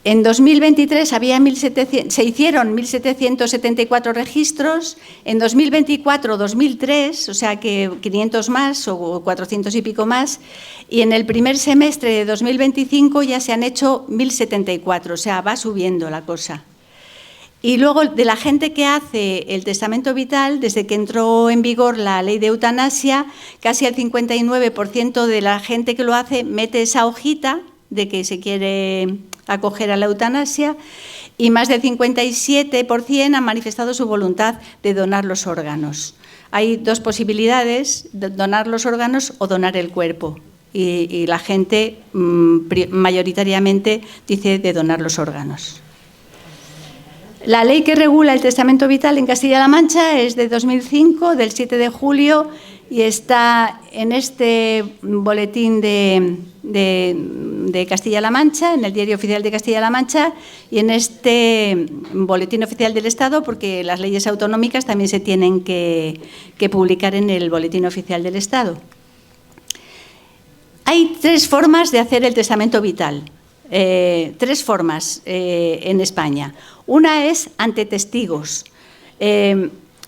En 2023 se hicieron 1.774 registros, en 2024 2.003, o sea que 500 más o 400 y pico más, y en el primer semestre de 2025 ya se han hecho 1.074, o sea, va subiendo la cosa. Y luego, de la gente que hace el testamento vital, desde que entró en vigor la ley de eutanasia, casi el 59% de la gente que lo hace mete esa hojita de que se quiere acoger a la eutanasia, y más del 57% han manifestado su voluntad de donar los órganos. Hay 2 posibilidades, donar los órganos o donar el cuerpo, y la gente mayoritariamente dice de donar los órganos. La ley que regula el testamento vital en Castilla-La Mancha es de 2005, del 7 de julio, y está en este boletín de Castilla-La Mancha, en el Diario Oficial de Castilla-La Mancha, y en este Boletín Oficial del Estado, porque las leyes autonómicas también se tienen que publicar en el Boletín Oficial del Estado. Hay 3 formas de hacer el testamento vital, 3 formas en España. Una es ante testigos.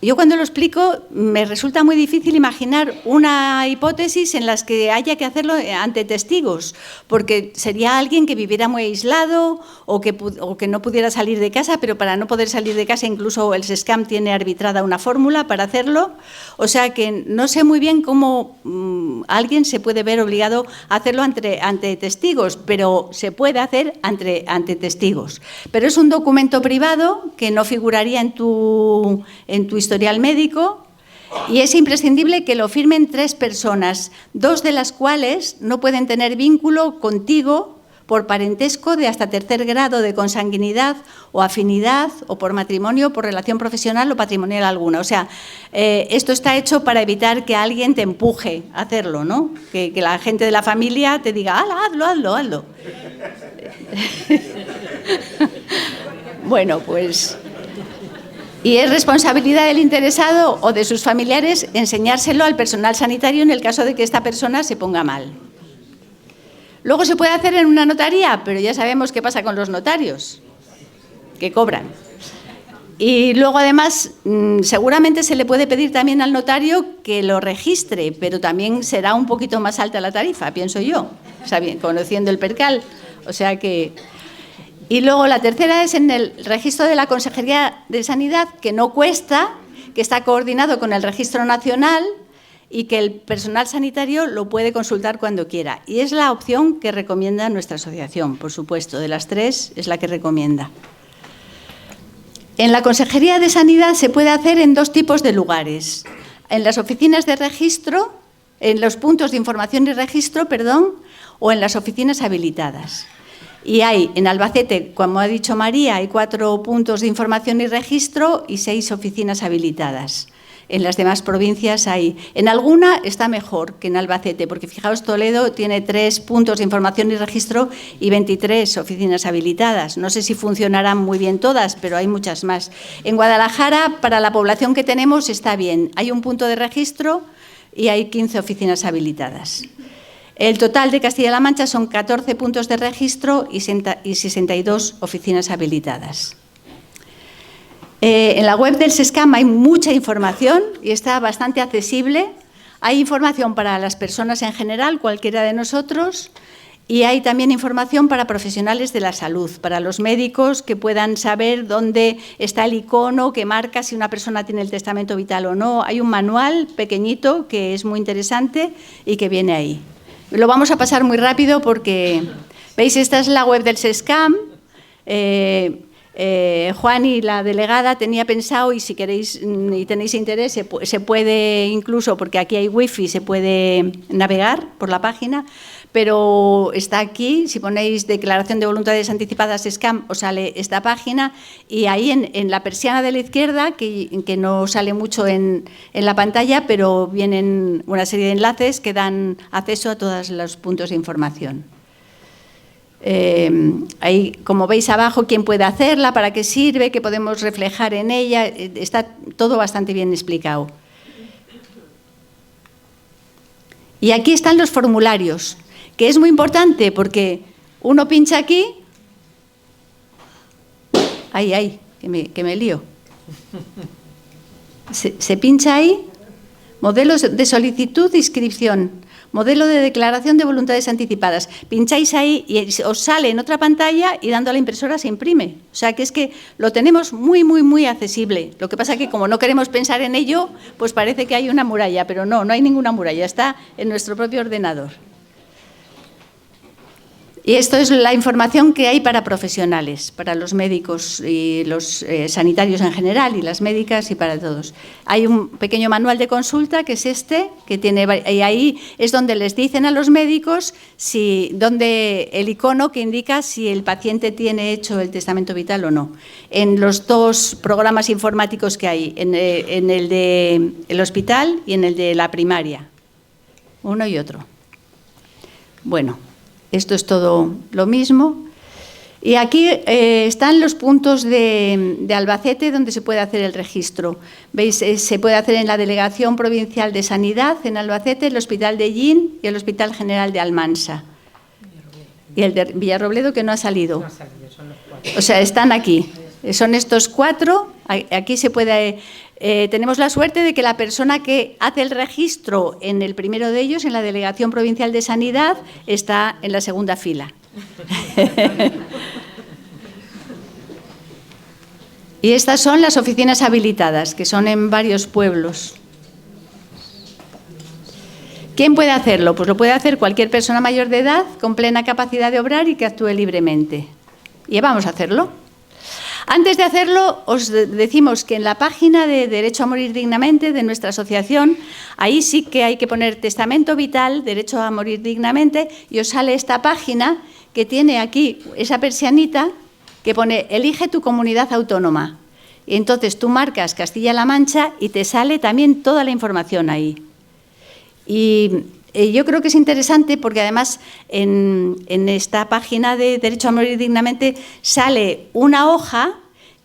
yo cuando lo explico me resulta muy difícil imaginar una hipótesis en la que haya que hacerlo ante testigos, porque sería alguien que viviera muy aislado o que no pudiera salir de casa, pero para no poder salir de casa incluso el SESCAM tiene arbitrada una fórmula para hacerlo. O sea que no sé muy bien cómo alguien se puede ver obligado a hacerlo ante testigos, pero se puede hacer ante testigos. Pero es un documento privado que no figuraría en tu historial médico y es imprescindible que lo firmen 3 personas, 2 de las cuales no pueden tener vínculo contigo por parentesco de hasta 3er grado de consanguinidad o afinidad o por matrimonio, por relación profesional o patrimonial alguna. O sea, esto está hecho para evitar que alguien te empuje a hacerlo, ¿no? Que la gente de la familia te diga, hazlo. Bueno, pues... Y es responsabilidad del interesado o de sus familiares enseñárselo al personal sanitario en el caso de que esta persona se ponga mal. Luego se puede hacer en una notaría, pero ya sabemos qué pasa con los notarios, que cobran. Y luego, además, seguramente se le puede pedir también al notario que lo registre, pero también será un poquito más alta la tarifa, pienso yo, conociendo el percal. O sea que... Y luego la tercera es en el registro de la Consejería de Sanidad, que no cuesta, que está coordinado con el Registro Nacional y que el personal sanitario lo puede consultar cuando quiera. Y es la opción que recomienda nuestra asociación, por supuesto. De las 3 es la que recomienda. En la Consejería de Sanidad se puede hacer en 2 tipos de lugares. En las oficinas de registro, en los puntos de información y registro, o en las oficinas habilitadas. Y hay en Albacete, como ha dicho María, hay 4 puntos de información y registro y 6 oficinas habilitadas. En las demás provincias hay. En alguna está mejor que en Albacete, porque fijaos, Toledo tiene 3 puntos de información y registro y 23 oficinas habilitadas. No sé si funcionarán muy bien todas, pero hay muchas más. En Guadalajara, para la población que tenemos, está bien. Hay un punto de registro y hay 15 oficinas habilitadas. El total de Castilla-La Mancha son 14 puntos de registro y 62 oficinas habilitadas. En la web del SESCAM hay mucha información y está bastante accesible. Hay información para las personas en general, cualquiera de nosotros, y hay también información para profesionales de la salud, para los médicos que puedan saber dónde está el icono que marca si una persona tiene el testamento vital o no. Hay un manual pequeñito que es muy interesante y que viene ahí. Lo vamos a pasar muy rápido porque, veis, esta es la web del SESCAM. Juan y la delegada tenía pensado, y si queréis y tenéis interés, se puede incluso, porque aquí hay wifi, se puede navegar por la página, pero está aquí, si ponéis Declaración de Voluntades Anticipadas SESCAM, os sale esta página, y ahí en la persiana de la izquierda, que no sale mucho en la pantalla, pero vienen una serie de enlaces que dan acceso a todos los puntos de información. Ahí, como veis abajo, quién puede hacerla, para qué sirve, qué podemos reflejar en ella, está todo bastante bien explicado. Y aquí están los formularios, que es muy importante porque uno pincha aquí, que me lío, se pincha ahí, modelos de solicitud de inscripción, modelo de declaración de voluntades anticipadas. Pincháis ahí y os sale en otra pantalla y dando a la impresora se imprime. O sea, que es que lo tenemos muy, muy, muy accesible. Lo que pasa es que como no queremos pensar en ello, pues parece que hay una muralla, pero no hay ninguna muralla, está en nuestro propio ordenador. Y esto es la información que hay para profesionales, para los médicos y los sanitarios en general, y las médicas y para todos. Hay un pequeño manual de consulta que es este, que tiene, y ahí es donde les dicen a los médicos donde el icono que indica si el paciente tiene hecho el testamento vital o no. En los 2 programas informáticos que hay, en el del hospital y en el de la primaria, uno y otro. Bueno. Esto es todo lo mismo. Y aquí están los puntos de Albacete donde se puede hacer el registro. ¿Veis? Se puede hacer en la Delegación Provincial de Sanidad, en Albacete, el Hospital de Llín y el Hospital General de Almansa. Y el de Villarrobledo, que no ha salido. No ha salido, son los 4. O sea, están aquí. Son estos 4. Aquí se puede... tenemos la suerte de que la persona que hace el registro en el primero de ellos, en la Delegación Provincial de Sanidad, está en la segunda fila. Y estas son las oficinas habilitadas, que son en varios pueblos. ¿Quién puede hacerlo? Pues lo puede hacer cualquier persona mayor de edad, con plena capacidad de obrar y que actúe libremente. Y vamos a hacerlo. Antes de hacerlo, os decimos que en la página de Derecho a Morir Dignamente de nuestra asociación, ahí sí que hay que poner testamento vital, Derecho a Morir Dignamente, y os sale esta página que tiene aquí esa persianita que pone elige tu comunidad autónoma. Y entonces tú marcas Castilla-La Mancha y te sale también toda la información ahí. Y yo creo que es interesante porque además en esta página de Derecho a Morir Dignamente sale una hoja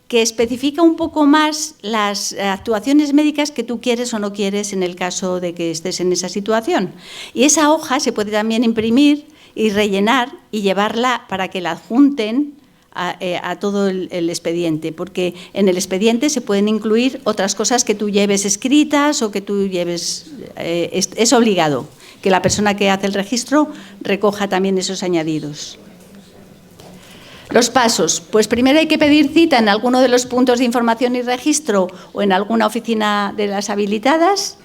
que especifica un poco más las actuaciones médicas que tú quieres o no quieres en el caso de que estés en esa situación. Y esa hoja se puede también imprimir y rellenar y llevarla para que la adjunten a todo el expediente, porque en el expediente se pueden incluir otras cosas que tú lleves escritas o que tú lleves... es obligado que la persona que hace el registro recoja también esos añadidos. Los pasos. Pues primero hay que pedir cita en alguno de los puntos de información y registro o en alguna oficina de las habilitadas.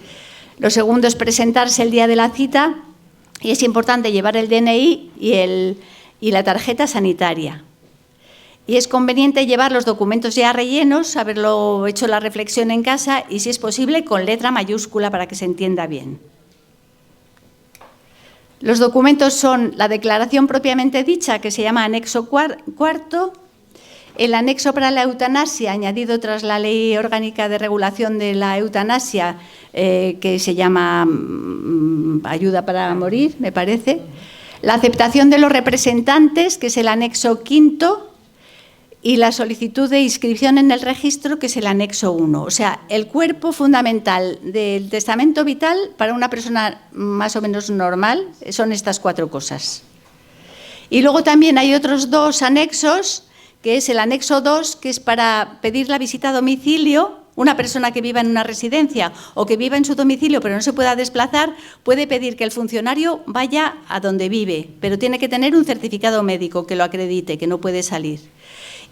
Lo segundo es presentarse el día de la cita y es importante llevar el DNI y la tarjeta sanitaria. Y es conveniente llevar los documentos ya rellenos, haberlo hecho la reflexión en casa y, si es posible, con letra mayúscula para que se entienda bien. Los documentos son la declaración propiamente dicha, que se llama anexo cuarto, el anexo para la eutanasia, añadido tras la Ley Orgánica de Regulación de la Eutanasia, que se llama Ayuda para Morir, me parece, la aceptación de los representantes, que es el anexo quinto, y la solicitud de inscripción en el registro, que es el anexo 1. O sea, el cuerpo fundamental del testamento vital para una persona más o menos normal son estas 4 cosas. Y luego también hay otros 2 anexos, que es el anexo 2, que es para pedir la visita a domicilio. Una persona que viva en una residencia o que viva en su domicilio pero no se pueda desplazar, puede pedir que el funcionario vaya a donde vive, pero tiene que tener un certificado médico que lo acredite, que no puede salir.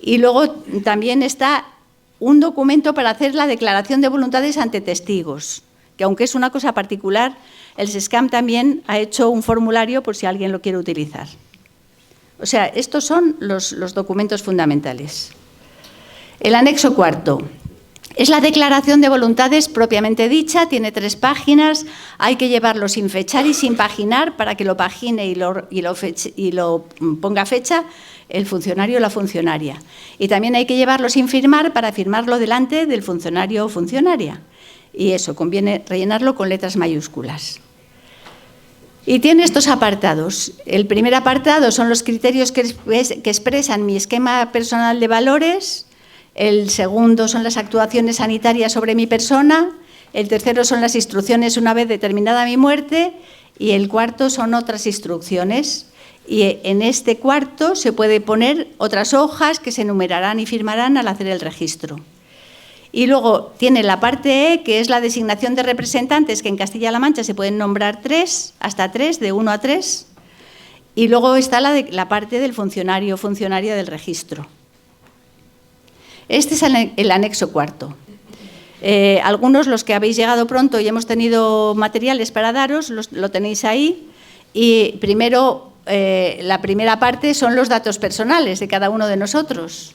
Y luego también está un documento para hacer la declaración de voluntades ante testigos, que aunque es una cosa particular, el SESCAM también ha hecho un formulario por si alguien lo quiere utilizar. O sea, estos son los documentos fundamentales. El anexo cuarto es la declaración de voluntades propiamente dicha, tiene 3 páginas, hay que llevarlo sin fechar y sin paginar para que lo pagine y lo ponga fecha el funcionario o la funcionaria. Y también hay que llevarlo sin firmar para firmarlo delante del funcionario o funcionaria. Y eso, conviene rellenarlo con letras mayúsculas. Y tiene estos apartados. El primer apartado son los criterios que expresan mi esquema personal de valores. El segundo son las actuaciones sanitarias sobre mi persona. El tercero son las instrucciones una vez determinada mi muerte. Y el cuarto son otras instrucciones. Y en este cuarto se puede poner otras hojas que se enumerarán y firmarán al hacer el registro. Y luego tiene la parte E, que es la designación de representantes, que en Castilla-La Mancha se pueden nombrar 3, hasta 3, de 1 a 3. Y luego está la parte del funcionario o funcionaria del registro. Este es el anexo cuarto. Algunos, los que habéis llegado pronto y hemos tenido materiales para daros, lo tenéis ahí. Y primero, la primera parte son los datos personales de cada uno de nosotros.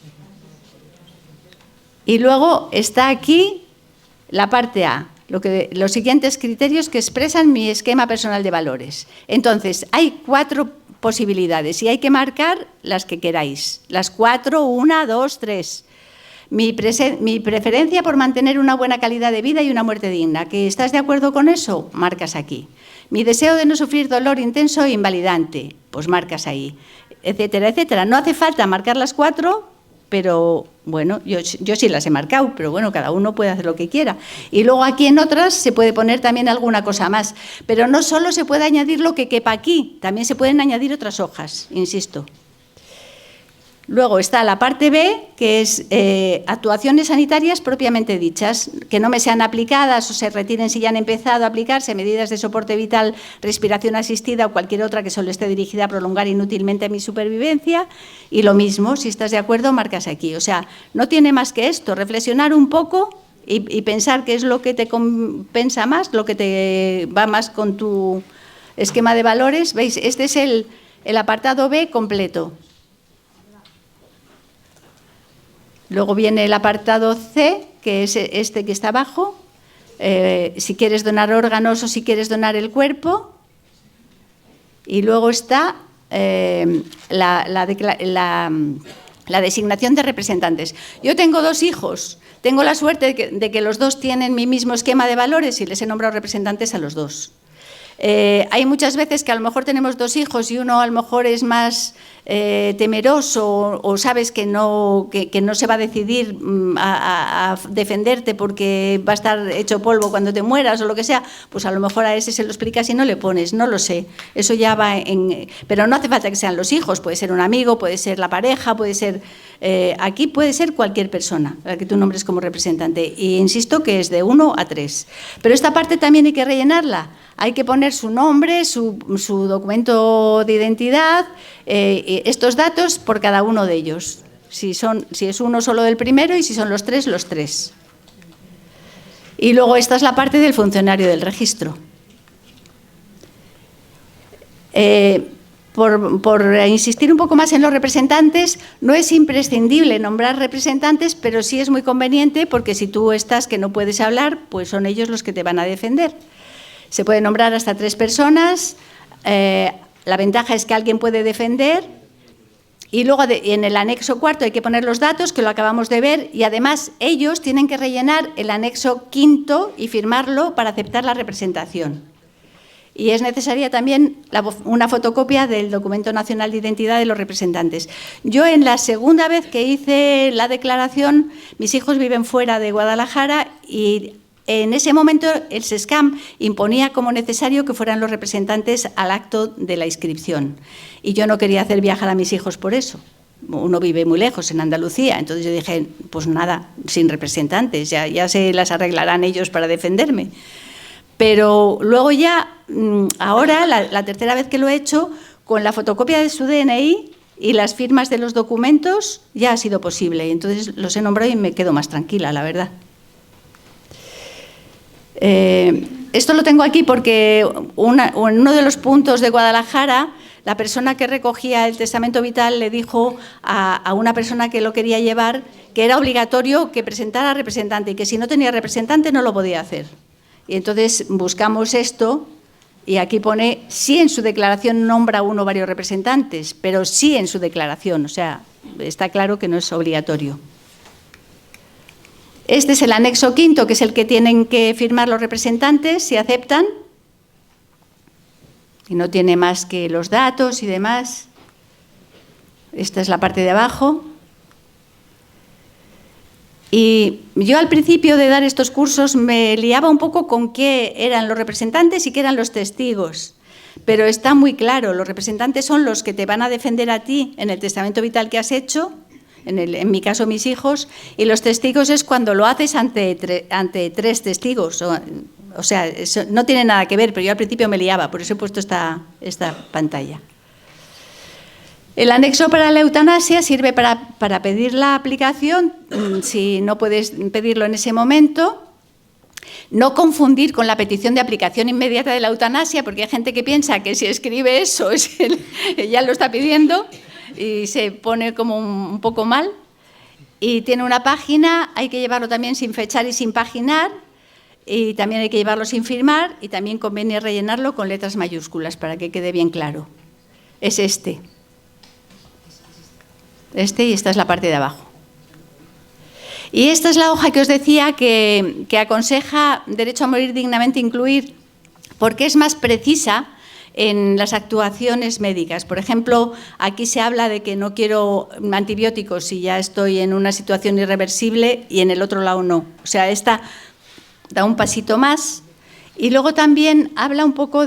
Y luego está aquí la parte A, los siguientes criterios que expresan mi esquema personal de valores. Entonces, hay 4 posibilidades y hay que marcar las que queráis. Las 4, 1, 2, 3. Mi preferencia por mantener una buena calidad de vida y una muerte digna. ¿Que estás de acuerdo con eso? Marcas aquí. Mi deseo de no sufrir dolor intenso e invalidante. Pues marcas ahí. Etcétera, etcétera. No hace falta marcar las 4, pero bueno, yo sí las he marcado, pero bueno, cada uno puede hacer lo que quiera. Y luego aquí en otras se puede poner también alguna cosa más. Pero no solo se puede añadir lo que quepa aquí, también se pueden añadir otras hojas, insisto. Luego está la parte B, que es actuaciones sanitarias propiamente dichas, que no me sean aplicadas o se retiren si ya han empezado a aplicarse, medidas de soporte vital, respiración asistida o cualquier otra que solo esté dirigida a prolongar inútilmente mi supervivencia. Y lo mismo, si estás de acuerdo, marcas aquí. O sea, no tiene más que esto, reflexionar un poco y pensar qué es lo que te compensa más, lo que te va más con tu esquema de valores. ¿Veis? Este es el apartado B completo. Luego viene el apartado C, que es este que está abajo, si quieres donar órganos o si quieres donar el cuerpo. Y luego está la designación de representantes. Yo tengo 2 hijos, tengo la suerte de que los 2 tienen mi mismo esquema de valores y les he nombrado representantes a los 2. Hay muchas veces que a lo mejor tenemos 2 hijos y uno a lo mejor es más temeroso o sabes que no se va a decidir a defenderte porque va a estar hecho polvo cuando te mueras o lo que sea, pues a lo mejor a ese se lo explicas y no le pones, no lo sé. Eso ya va en... Pero no hace falta que sean los hijos, puede ser un amigo, puede ser la pareja, puede ser... aquí puede ser cualquier persona a la que tú nombres como representante. Y insisto que es de 1 a 3. Pero esta parte también hay que rellenarla. Hay que poner su nombre, su documento de identidad, estos datos por cada uno de ellos. Si es uno solo del primero y si son los 3, los 3. Y luego esta es la parte del funcionario del registro. Por insistir un poco más en los representantes, no es imprescindible nombrar representantes, pero sí es muy conveniente porque si tú estás que no puedes hablar, pues son ellos los que te van a defender. Se puede nombrar hasta 3 personas, la ventaja es que alguien puede defender y luego en el anexo 4 hay que poner los datos, que lo acabamos de ver, y además ellos tienen que rellenar el anexo 5 y firmarlo para aceptar la representación. Y es necesaria también una fotocopia del Documento Nacional de Identidad de los representantes. Yo en la segunda vez que hice la declaración, mis hijos viven fuera de Guadalajara y en ese momento el SESCAM imponía como necesario que fueran los representantes al acto de la inscripción. Y yo no quería hacer viajar a mis hijos por eso. Uno vive muy lejos, en Andalucía. Entonces yo dije, pues nada, sin representantes, ya se las arreglarán ellos para defenderme. Pero luego ya, ahora, la tercera vez que lo he hecho, con la fotocopia de su DNI y las firmas de los documentos, ya ha sido posible. Entonces los he nombrado y me quedo más tranquila, la verdad. Esto lo tengo aquí porque uno de los puntos de Guadalajara, la persona que recogía el testamento vital le dijo a una persona que lo quería llevar que era obligatorio que presentara representante y que si no tenía representante no lo podía hacer. Y entonces buscamos esto y aquí pone sí en su declaración nombra uno o varios representantes, pero sí en su declaración, o sea, está claro que no es obligatorio. Este es el anexo 5, que es el que tienen que firmar los representantes si aceptan. Y no tiene más que los datos y demás. Esta es la parte de abajo. Y yo al principio de dar estos cursos me liaba un poco con qué eran los representantes y qué eran los testigos. Pero está muy claro, los representantes son los que te van a defender a ti en el testamento vital que has hecho, en mi caso mis hijos, y los testigos es cuando lo haces ante 3 testigos. O sea, eso no tiene nada que ver, pero yo al principio me liaba, por eso he puesto esta pantalla. El anexo para la eutanasia sirve para pedir la aplicación, si no puedes pedirlo en ese momento. No confundir con la petición de aplicación inmediata de la eutanasia, porque hay gente que piensa que si escribe eso ya lo está pidiendo y se pone como un poco mal. Y tiene una página, hay que llevarlo también sin fechar y sin paginar, y también hay que llevarlo sin firmar, y también conviene rellenarlo con letras mayúsculas para que quede bien claro. Es este y esta es la parte de abajo. Y esta es la hoja que os decía que aconseja Derecho a Morir Dignamente incluir, porque es más precisa en las actuaciones médicas. Por ejemplo, aquí se habla de que no quiero antibióticos si ya estoy en una situación irreversible y en el otro lado no. O sea, esta da un pasito más. Y luego también habla un poco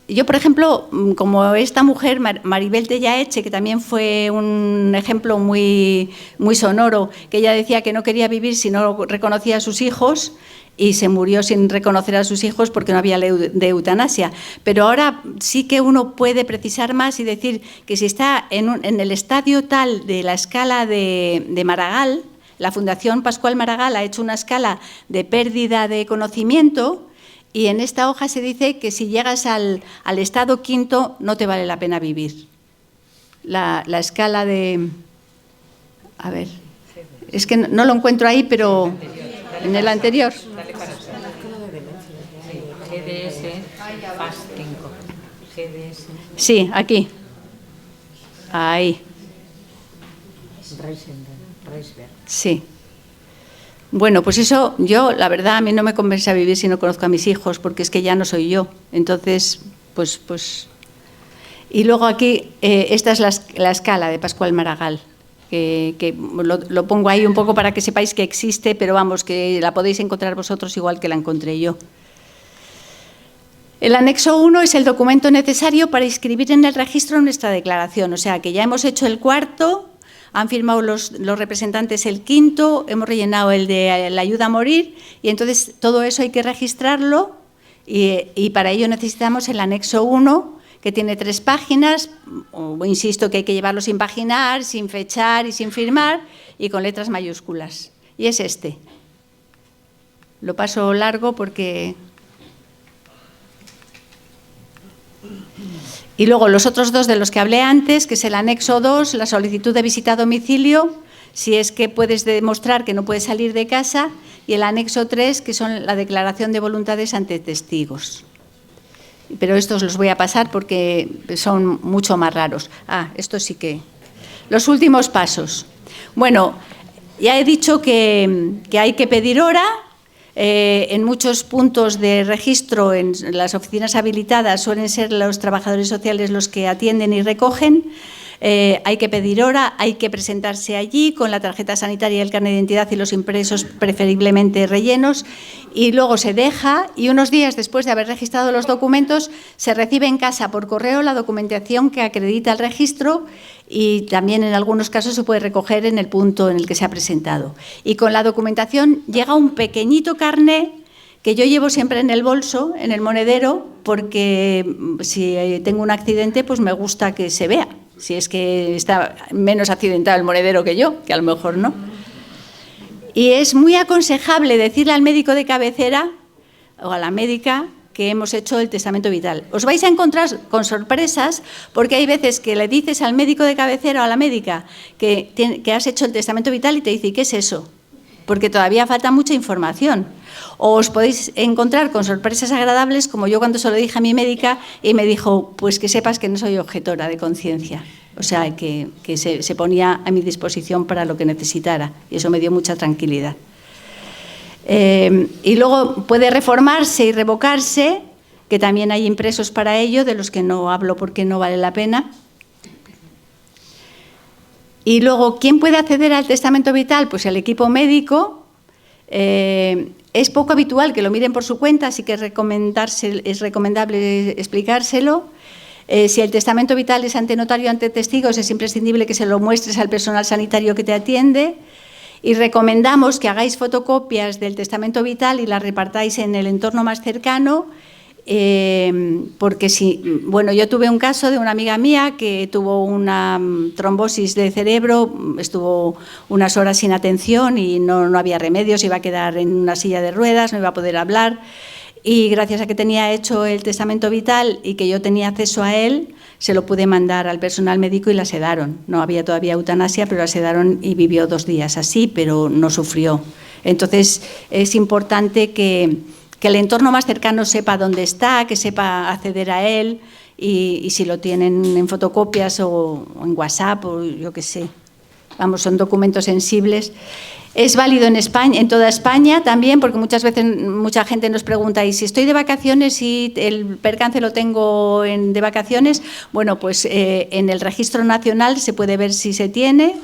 yo, por ejemplo, como esta mujer, Maribel de Yaeche, que también fue un ejemplo muy, muy sonoro, que ella decía que no quería vivir si no reconocía a sus hijos, y se murió sin reconocer a sus hijos porque no había ley de eutanasia. Pero ahora sí que uno puede precisar más y decir que si está en el estadio tal de la escala de Maragall, la Fundación Pascual Maragall ha hecho una escala de pérdida de conocimiento, y en esta hoja se dice que si llegas al estado quinto no te vale la pena vivir. La escala de... A ver, es que no lo encuentro ahí, pero en el anterior. GDS, FAS 5. GDS. Sí, aquí. Ahí. Reisberg. Sí. Bueno, pues eso, yo, la verdad, a mí no me convence a vivir si no conozco a mis hijos, porque es que ya no soy yo. Entonces, pues... Y luego aquí, esta es la escala de Pascual Maragall, que lo pongo ahí un poco para que sepáis que existe, pero vamos, que la podéis encontrar vosotros igual que la encontré yo. El anexo 1 es el documento necesario para inscribir en el registro nuestra declaración, o sea que ya hemos hecho el cuarto. Han firmado los representantes el quinto, hemos rellenado el de la ayuda a morir, y entonces todo eso hay que registrarlo, y para ello necesitamos el anexo 1, que tiene 3 páginas, insisto que hay que llevarlo sin paginar, sin fechar y sin firmar, y con letras mayúsculas. Y es este. Lo paso largo porque... Y luego los otros 2 de los que hablé antes, que es el anexo 2, la solicitud de visita a domicilio, si es que puedes demostrar que no puedes salir de casa, y el anexo 3, que son la declaración de voluntades ante testigos. Pero estos los voy a pasar porque son mucho más raros. Esto sí que... Los últimos pasos. Bueno, ya he dicho que hay que pedir hora. En muchos puntos de registro, en las oficinas habilitadas, suelen ser los trabajadores sociales los que atienden y recogen. Hay que pedir hora, hay que presentarse allí con la tarjeta sanitaria, el carnet de identidad y los impresos preferiblemente rellenos, y luego se deja, y unos días después de haber registrado los documentos se recibe en casa por correo la documentación que acredita el registro, y también en algunos casos se puede recoger en el punto en el que se ha presentado. Y con la documentación llega un pequeñito carné que yo llevo siempre en el bolso, en el monedero, porque si tengo un accidente, pues me gusta que se vea. Si es que está menos accidentado el monedero que yo, que a lo mejor no. Y es muy aconsejable decirle al médico de cabecera o a la médica que hemos hecho el testamento vital. Os vais a encontrar con sorpresas, porque hay veces que le dices al médico de cabecera o a la médica que has hecho el testamento vital y te dice, ¿qué es eso? Porque todavía falta mucha información. O os podéis encontrar con sorpresas agradables, como yo cuando se lo dije a mi médica y me dijo, pues que sepas que no soy objetora de conciencia. O sea, que se ponía a mi disposición para lo que necesitara, y eso me dio mucha tranquilidad. Y luego puede reformarse y revocarse, que también hay impresos para ello, de los que no hablo porque no vale la pena. Y luego, ¿quién puede acceder al testamento vital? Pues el equipo médico. Es poco habitual que lo miren por su cuenta, así que es recomendable explicárselo. Si el testamento vital es ante notario o ante testigos, es imprescindible que se lo muestres al personal sanitario que te atiende. Y recomendamos que hagáis fotocopias del testamento vital y las repartáis en el entorno más cercano, porque bueno, yo tuve un caso de una amiga mía que tuvo una trombosis de cerebro, estuvo unas horas sin atención y no había remedio, se iba a quedar en una silla de ruedas, no iba a poder hablar, y gracias a que tenía hecho el testamento vital y que yo tenía acceso a él, se lo pude mandar al personal médico y la sedaron. No había todavía eutanasia, pero la sedaron y vivió 2 días así, pero no sufrió. Entonces es importante que el entorno más cercano sepa dónde está, que sepa acceder a él, y si lo tienen en fotocopias o en WhatsApp o yo qué sé. Vamos, son documentos sensibles. Es válido en España, en toda España también, porque muchas veces mucha gente nos pregunta, ¿y si estoy de vacaciones y el percance lo tengo de vacaciones? Bueno, pues en el registro nacional se puede ver si se tiene,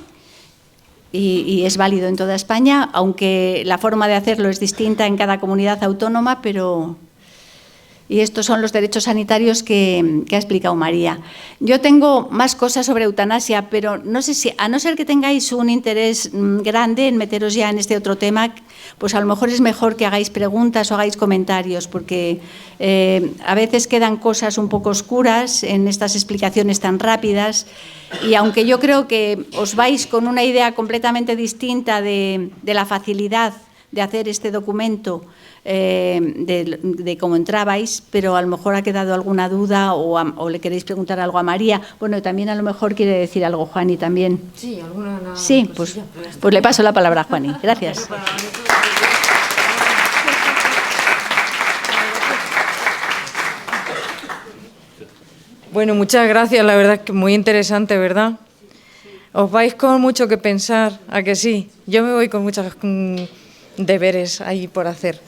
y es válido en toda España, aunque la forma de hacerlo es distinta en cada comunidad autónoma, pero... Y estos son los derechos sanitarios que ha explicado María. Yo tengo más cosas sobre eutanasia, pero no sé si, a no ser que tengáis un interés grande en meteros ya en este otro tema, pues a lo mejor es mejor que hagáis preguntas o hagáis comentarios, porque a veces quedan cosas un poco oscuras en estas explicaciones tan rápidas, y aunque yo creo que os vais con una idea completamente distinta de la facilidad de hacer este documento, de cómo entrabais, pero a lo mejor ha quedado alguna duda o le queréis preguntar algo a María. Bueno, también a lo mejor quiere decir algo Juani también. Sí, alguna. Sí, pues le paso la palabra a Juani. Gracias. Bueno, muchas gracias, la verdad es que muy interesante, ¿verdad? Os vais con mucho que pensar, ¿a que sí? Yo me voy con muchos deberes ahí por hacer.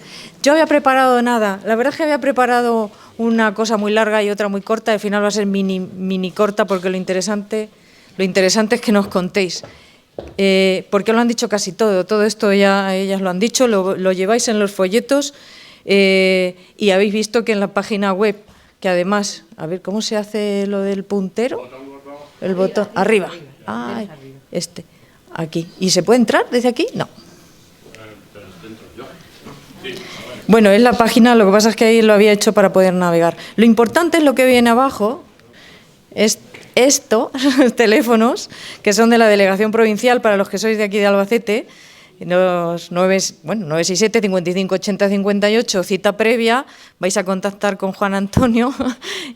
Yo había preparado nada, la verdad es que había preparado una cosa muy larga y otra muy corta, al final va a ser mini corta porque lo interesante es que nos contéis. Porque lo han dicho casi todo esto ya ellas lo han dicho, lo lleváis en los folletos y habéis visto que en la página web, que además, a ver, ¿cómo se hace lo del puntero? El botón, arriba. Ay, aquí. ¿Y se puede entrar desde aquí? No. Bueno, es la página, lo que pasa es que ahí lo había hecho para poder navegar. Lo importante es lo que viene abajo, es esto, teléfonos, que son de la Delegación Provincial para los que sois de aquí de Albacete, los 967 55 80 58, cita previa, vais a contactar con Juan Antonio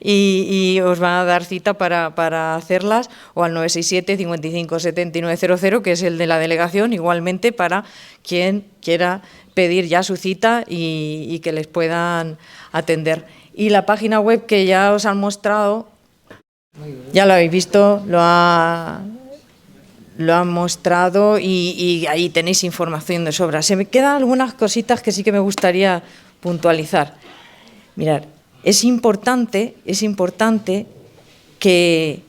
y os van a dar cita para hacerlas, o al 967 55 79 00, que es el de la delegación, igualmente para quien quiera pedir ya su cita y que les puedan atender. Y la página web que ya os han mostrado, ya lo habéis visto, lo han mostrado y ahí tenéis información de sobra. Se me quedan algunas cositas que sí que me gustaría puntualizar. Mirad, es importante que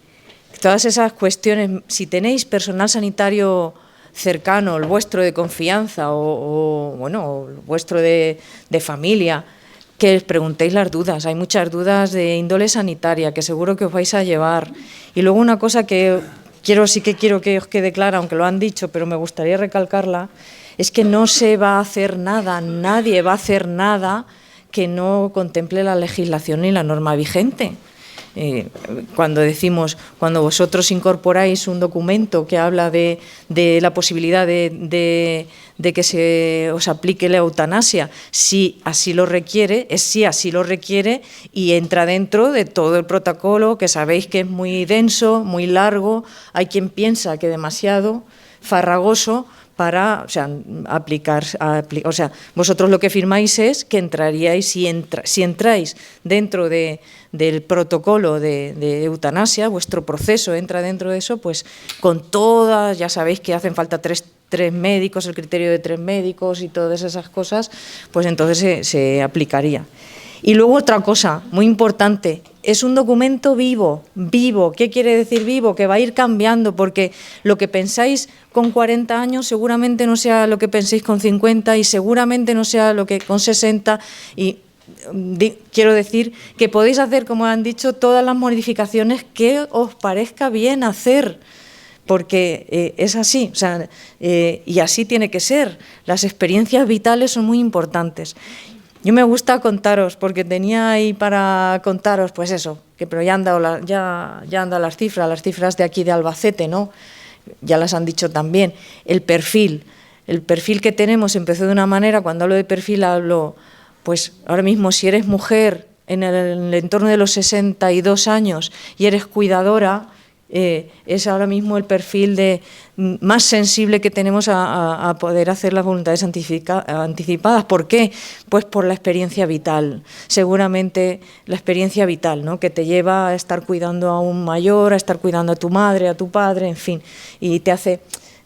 todas esas cuestiones, si tenéis personal sanitario cercano, el vuestro de confianza o el vuestro de familia, que os preguntéis las dudas. Hay muchas dudas de índole sanitaria que seguro que os vais a llevar. Y luego una cosa que sí que quiero que os quede clara, aunque lo han dicho, pero me gustaría recalcarla, es que no se va a hacer nada, nadie va a hacer nada que no contemple la legislación y la norma vigente. Cuando vosotros incorporáis un documento que habla de la posibilidad de que se os aplique la eutanasia, si así lo requiere, y entra dentro de todo el protocolo, que sabéis que es muy denso, muy largo, hay quien piensa que demasiado farragoso para aplicar, vosotros lo que firmáis es que entraríais, si entráis dentro del protocolo de eutanasia, vuestro proceso entra dentro de eso, pues con todas, ya sabéis que hacen falta tres médicos, el criterio de 3 médicos y todas esas cosas, pues entonces se aplicaría. Y luego otra cosa muy importante, es un documento vivo. ¿Qué quiere decir vivo? Que va a ir cambiando, porque lo que pensáis con 40 años seguramente no sea lo que penséis con 50 y seguramente no sea lo que con 60. Y quiero decir que podéis hacer, como han dicho, todas las modificaciones que os parezca bien hacer, porque es así, y así tiene que ser. Las experiencias vitales son muy importantes. Yo me gusta contaros, porque tenía ahí para contaros, pues eso, pero ya han dado las cifras de aquí de Albacete, ¿no? Ya las han dicho también. El perfil que tenemos empezó de una manera, cuando hablo de perfil hablo, pues ahora mismo si eres mujer en el entorno de los 62 años y eres cuidadora, es ahora mismo el perfil más sensible que tenemos a poder hacer las voluntades anticipadas. ¿Por qué? Pues por la experiencia vital. Seguramente la experiencia vital, ¿no?, que te lleva a estar cuidando a un mayor, a estar cuidando a tu madre, a tu padre, en fin, y te hace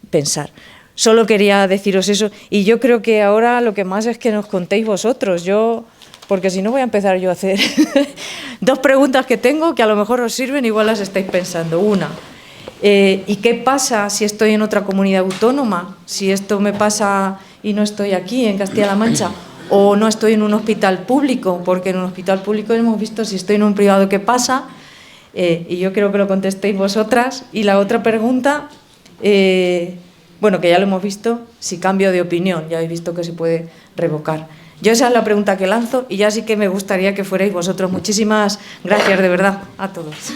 pensar. Solo quería deciros eso, y yo creo que ahora lo que más es que nos contéis vosotros. Porque si no voy a empezar yo a hacer 2 preguntas que tengo que a lo mejor os sirven, igual las estáis pensando. Una, ¿y qué pasa si estoy en otra comunidad autónoma? Si esto me pasa y no estoy aquí, en Castilla-La Mancha. o no estoy en un hospital público, porque en un hospital público hemos visto si estoy en un privado qué pasa, y yo creo que lo contestéis vosotras. Y la otra pregunta, bueno, que ya lo hemos visto, si cambio de opinión, ya habéis visto que se puede revocar. Yo esa es la pregunta que lanzo y ya sí que me gustaría que fuerais vosotros. Muchísimas gracias de verdad a todos.